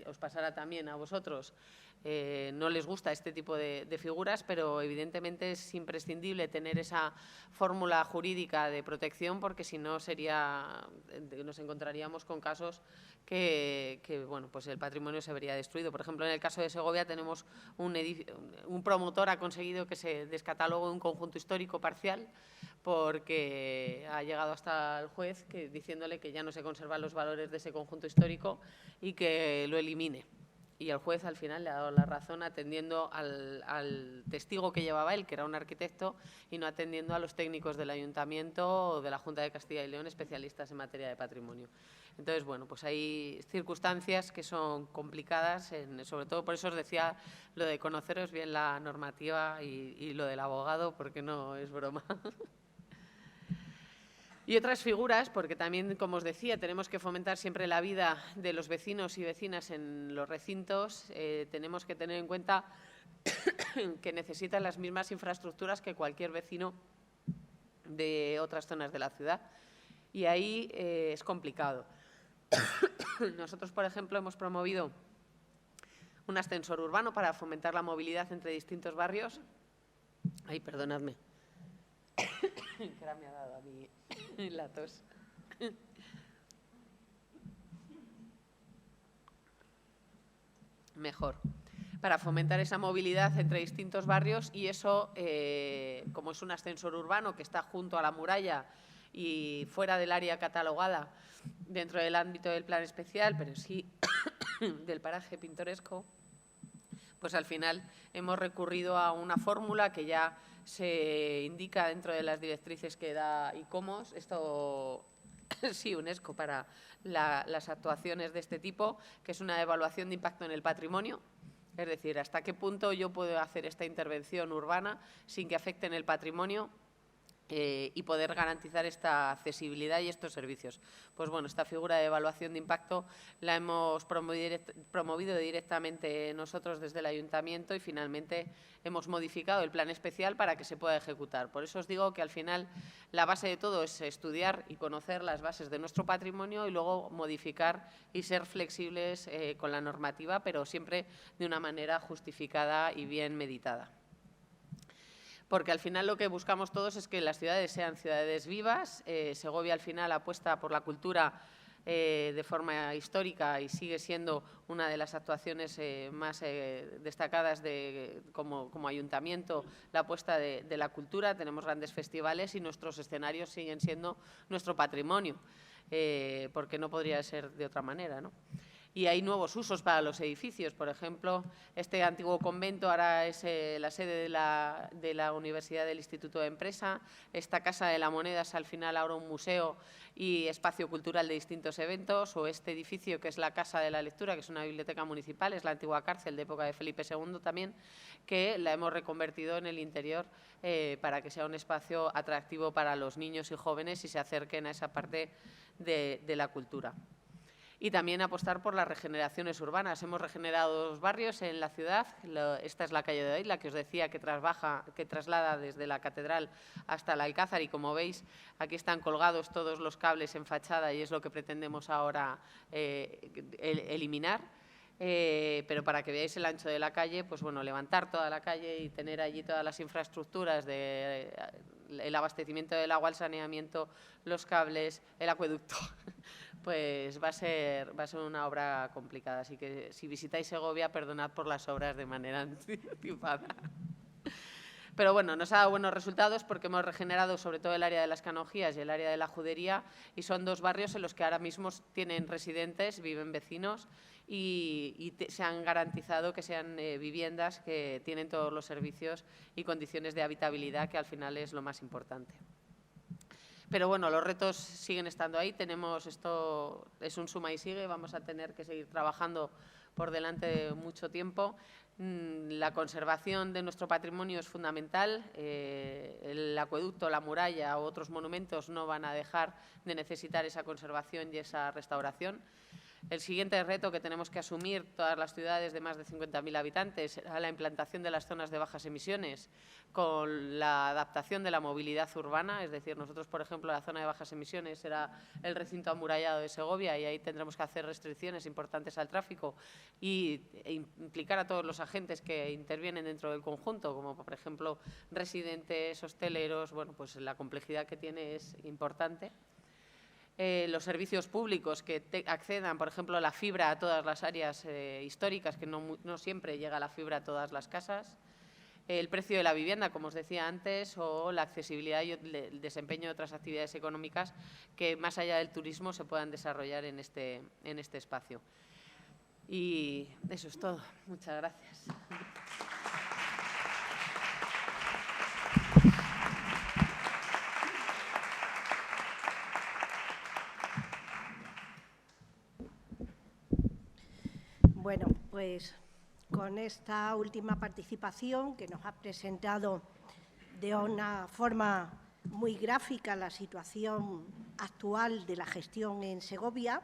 os pasará también a vosotros, no les gusta este tipo de figuras, pero evidentemente es imprescindible tener esa fórmula jurídica de protección, porque si no nos encontraríamos con casos que bueno, pues el patrimonio se vería destruido. Por ejemplo, en el caso de Segovia tenemos un promotor ha conseguido que se descatalogue un conjunto histórico parcial porque ha llegado hasta el juez diciéndole que ya no se conservan los valores de ese conjunto histórico y que lo elimine. Y el juez al final le ha dado la razón atendiendo al testigo que llevaba él, que era un arquitecto, y no atendiendo a los técnicos del Ayuntamiento o de la Junta de Castilla y León, especialistas en materia de patrimonio. Entonces, bueno, pues hay circunstancias que son complicadas, sobre todo por eso os decía lo de conoceros bien la normativa y lo del abogado, porque no es broma. Y otras figuras, porque también, como os decía, tenemos que fomentar siempre la vida de los vecinos y vecinas en los recintos. Tenemos que tener en cuenta que necesitan las mismas infraestructuras que cualquier vecino de otras zonas de la ciudad. Y ahí es complicado. Nosotros, por ejemplo, hemos promovido un ascensor urbano para fomentar la movilidad entre distintos barrios. Ay, perdonadme. Que ahora me ha dado a mí la tos. Mejor. Para fomentar esa movilidad entre distintos barrios, y eso, como es un ascensor urbano que está junto a la muralla y fuera del área catalogada dentro del ámbito del plan especial, pero sí del paraje pintoresco, pues al final hemos recurrido a una fórmula que ya se indica dentro de las directrices que da ICOMOS, esto sí, UNESCO, para las actuaciones de este tipo, que es una evaluación de impacto en el patrimonio. Es decir, hasta qué punto yo puedo hacer esta intervención urbana sin que afecte en el patrimonio y poder garantizar esta accesibilidad y estos servicios. Pues bueno, esta figura de evaluación de impacto la hemos promovido directamente nosotros desde el Ayuntamiento y finalmente hemos modificado el plan especial para que se pueda ejecutar. Por eso os digo que al final la base de todo es estudiar y conocer las bases de nuestro patrimonio y luego modificar y ser flexibles con la normativa, pero siempre de una manera justificada y bien meditada. Porque al final lo que buscamos todos es que las ciudades sean ciudades vivas. Segovia al final apuesta por la cultura de forma histórica y sigue siendo una de las actuaciones más destacadas como ayuntamiento, la apuesta de la cultura. Tenemos grandes festivales y nuestros escenarios siguen siendo nuestro patrimonio, porque no podría ser de otra manera, ¿no? Y hay nuevos usos para los edificios. Por ejemplo, este antiguo convento ahora es la sede de la Universidad del Instituto de Empresa. Esta Casa de la Moneda es al final ahora un museo y espacio cultural de distintos eventos. O este edificio que es la Casa de la Lectura, que es una biblioteca municipal, es la antigua cárcel de época de Felipe II también, que la hemos reconvertido en el interior para que sea un espacio atractivo para los niños y jóvenes y se acerquen a esa parte de la cultura. Y también apostar por las regeneraciones urbanas. Hemos regenerado 2 barrios en la ciudad. Esta es la calle de hoy, la que os decía que traslada desde la Catedral hasta el Alcázar. Y como veis, aquí están colgados todos los cables en fachada y es lo que pretendemos ahora eliminar. Pero para que veáis el ancho de la calle, pues bueno, levantar toda la calle y tener allí todas las infraestructuras el abastecimiento del agua, el saneamiento, los cables, el acueducto, pues va a ser una obra complicada. Así que si visitáis Segovia, perdonad por las obras de manera anticipada. Pero bueno, nos ha dado buenos resultados porque hemos regenerado sobre todo el área de las Canojías y el área de la Judería, y son 2 barrios en los que ahora mismo tienen residentes, viven vecinos y se han garantizado que sean viviendas que tienen todos los servicios y condiciones de habitabilidad, que al final es lo más importante. Pero bueno, los retos siguen estando ahí. Esto es un suma y sigue, vamos a tener que seguir trabajando por delante mucho tiempo. La conservación de nuestro patrimonio es fundamental. El acueducto, la muralla u otros monumentos no van a dejar de necesitar esa conservación y esa restauración. El siguiente reto que tenemos que asumir todas las ciudades de más de 50.000 habitantes será la implantación de las zonas de bajas emisiones con la adaptación de la movilidad urbana. Es decir, nosotros, por ejemplo, la zona de bajas emisiones será el recinto amurallado de Segovia y ahí tendremos que hacer restricciones importantes al tráfico e implicar a todos los agentes que intervienen dentro del conjunto, como por ejemplo residentes, hosteleros. Bueno, pues la complejidad que tiene es importante. Los servicios públicos que accedan, por ejemplo, a la fibra a todas las áreas históricas, que no siempre llega la fibra a todas las casas. El precio de la vivienda, como os decía antes, o la accesibilidad y el desempeño de otras actividades económicas que, más allá del turismo, se puedan desarrollar en este espacio. Y eso es todo. Muchas gracias. Bueno, pues con esta última participación que nos ha presentado de una forma muy gráfica la situación actual de la gestión en Segovia,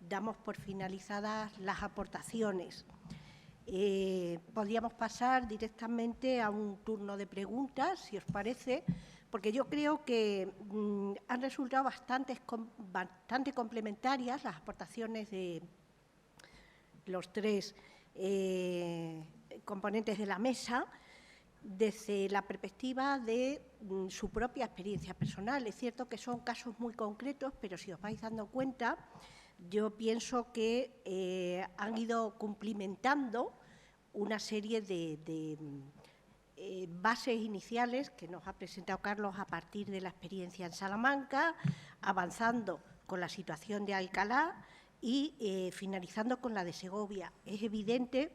damos por finalizadas las aportaciones. Podríamos pasar directamente a un turno de preguntas, si os parece, porque yo creo que han resultado bastante complementarias las aportaciones de los tres componentes de la mesa desde la perspectiva de su propia experiencia personal. Es cierto que son casos muy concretos, pero si os vais dando cuenta, yo pienso que han ido cumplimentando una serie de bases iniciales que nos ha presentado Carlos a partir de la experiencia en Salamanca, avanzando con la situación de Alcalá y finalizando con la de Segovia. Es evidente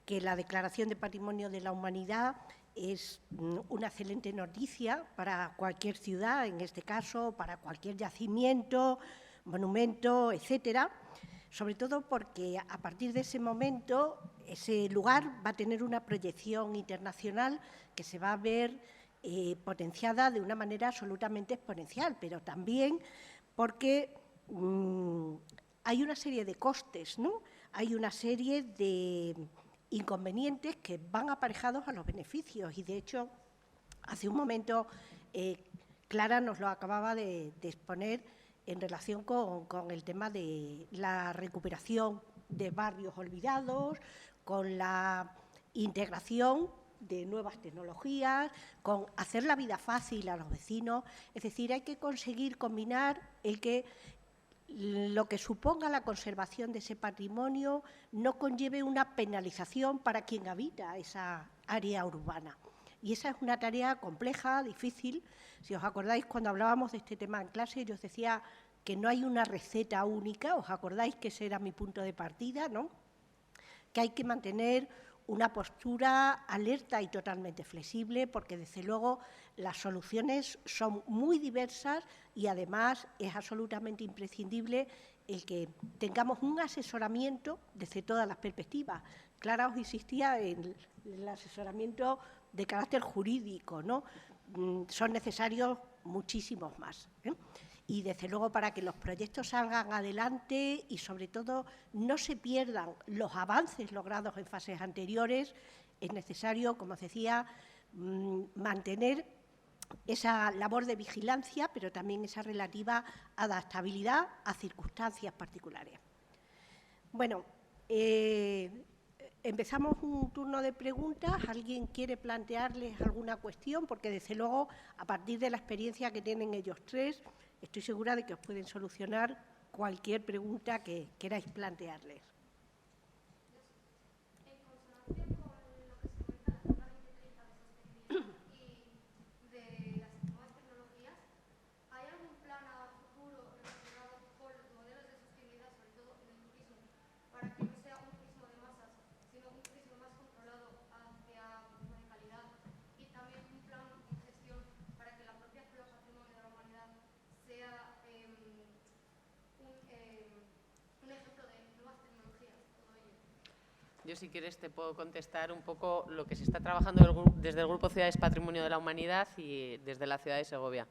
que la Declaración de Patrimonio de la Humanidad es una excelente noticia para cualquier ciudad, en este caso, para cualquier yacimiento, monumento, etcétera, sobre todo porque a partir de ese momento ese lugar va a tener una proyección internacional que se va a ver potenciada de una manera absolutamente exponencial, pero también porque hay una serie de costes, ¿no? Hay una serie de inconvenientes que van aparejados a los beneficios y, de hecho, hace un momento Clara nos lo acababa de exponer en relación con el tema de la recuperación de barrios olvidados, con la integración de nuevas tecnologías, con hacer la vida fácil a los vecinos. Es decir, hay que conseguir combinar lo que suponga la conservación de ese patrimonio no conlleve una penalización para quien habita esa área urbana. Y esa es una tarea compleja, difícil. Si os acordáis, cuando hablábamos de este tema en clase, yo os decía que no hay una receta única. ¿Os acordáis que ese era mi punto de partida, ¿no? Que hay que mantener una postura alerta y totalmente flexible, porque, desde luego, las soluciones son muy diversas y, además, es absolutamente imprescindible el que tengamos un asesoramiento desde todas las perspectivas. Clara os insistía en el asesoramiento de carácter jurídico, ¿no? Son necesarios muchísimos más, Y, desde luego, para que los proyectos salgan adelante y, sobre todo, no se pierdan los avances logrados en fases anteriores, es necesario, como os decía, mantener esa labor de vigilancia, pero también esa relativa adaptabilidad a circunstancias particulares. Bueno, empezamos un turno de preguntas. ¿Alguien quiere plantearles alguna cuestión? Porque, desde luego, a partir de la experiencia que tienen ellos tres, estoy segura de que os pueden solucionar cualquier pregunta que queráis plantearles. En consonancia con lo que se comenta la Agenda 2030 de sostenibilidad y de las nuevas tecnologías, ¿hay algún plan a futuro relacionado con los modelos de sostenibilidad, sobre todo en el turismo, para Yo, si quieres, te puedo contestar un poco lo que se está trabajando desde el Grupo Ciudades Patrimonio de la Humanidad y desde la ciudad de Segovia.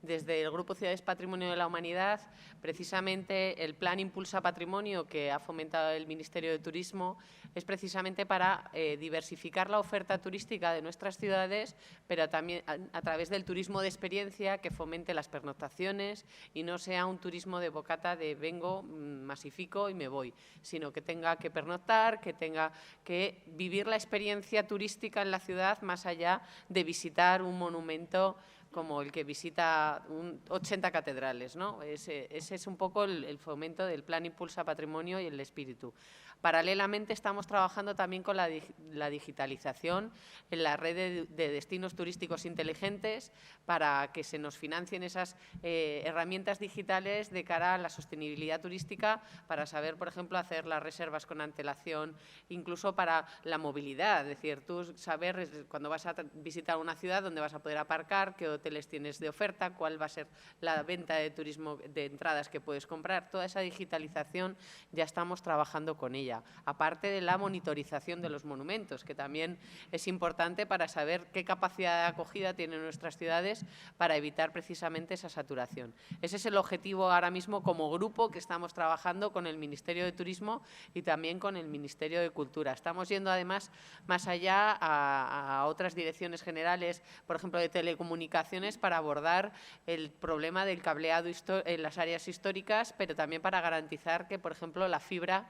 Desde el Grupo Ciudades Patrimonio de la Humanidad, precisamente el Plan Impulsa Patrimonio que ha fomentado el Ministerio de Turismo es precisamente para diversificar la oferta turística de nuestras ciudades, pero también a través del turismo de experiencia que fomente las pernoctaciones y no sea un turismo de bocata de vengo, masifico y me voy, sino que tenga que pernoctar, que tenga que vivir la experiencia turística en la ciudad más allá de visitar un monumento como el que visita 80 catedrales, ¿no? Ese es un poco el fomento del Plan Impulsa Patrimonio y el espíritu. Paralelamente estamos trabajando también con la digitalización en la red de destinos turísticos inteligentes para que se nos financien esas herramientas digitales de cara a la sostenibilidad turística, para saber, por ejemplo, hacer las reservas con antelación, incluso para la movilidad. Es decir, tú saber cuando vas a visitar una ciudad dónde vas a poder aparcar, qué hoteles tienes de oferta, cuál va a ser la venta de turismo de entradas que puedes comprar. Toda esa digitalización ya estamos trabajando con ella, aparte de la monitorización de los monumentos, que también es importante para saber qué capacidad de acogida tienen nuestras ciudades para evitar precisamente esa saturación. Ese es el objetivo ahora mismo como grupo que estamos trabajando con el Ministerio de Turismo y también con el Ministerio de Cultura. Estamos yendo además más allá a otras direcciones generales, por ejemplo, de telecomunicaciones, para abordar el problema del cableado en las áreas históricas, pero también para garantizar que, por ejemplo, la fibra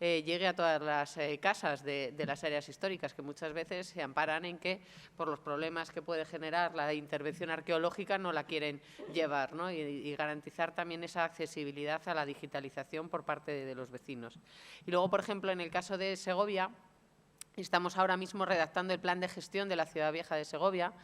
llegue a todas las casas de las áreas históricas, que muchas veces se amparan en que, por los problemas que puede generar la intervención arqueológica, no la quieren llevar, ¿no? Y garantizar también esa accesibilidad a la digitalización por parte de los vecinos. Y luego, por ejemplo, en el caso de Segovia, estamos ahora mismo redactando el plan de gestión de la Ciudad Vieja de Segovia.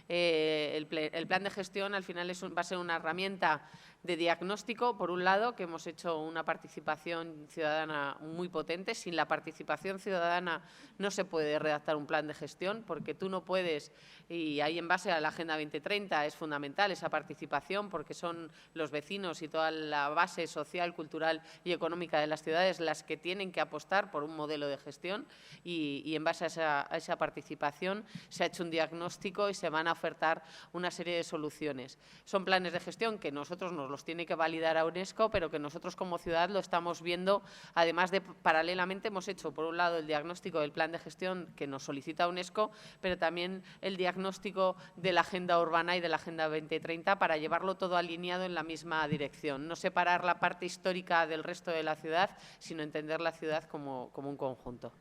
El plan de gestión al final va a ser una herramienta de diagnóstico, por un lado, que hemos hecho una participación ciudadana muy potente. Sin la participación ciudadana no se puede redactar un plan de gestión, porque tú no puedes, y ahí en base a la Agenda 2030 es fundamental esa participación, porque son los vecinos y toda la base social, cultural y económica de las ciudades las que tienen que apostar por un modelo de gestión, y en base a esa participación se ha hecho un diagnóstico y se van a ofertar una serie de soluciones. Son planes de gestión que nosotros nos los tiene que validar a UNESCO, pero que nosotros como ciudad lo estamos viendo. Además de, paralelamente, hemos hecho, por un lado, el diagnóstico del plan de gestión que nos solicita UNESCO, pero también el diagnóstico de la Agenda Urbana y de la Agenda 2030 para llevarlo todo alineado en la misma dirección. No separar la parte histórica del resto de la ciudad, sino entender la ciudad como un conjunto.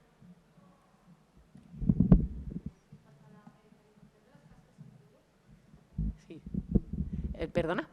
Sí. ¿Perdona?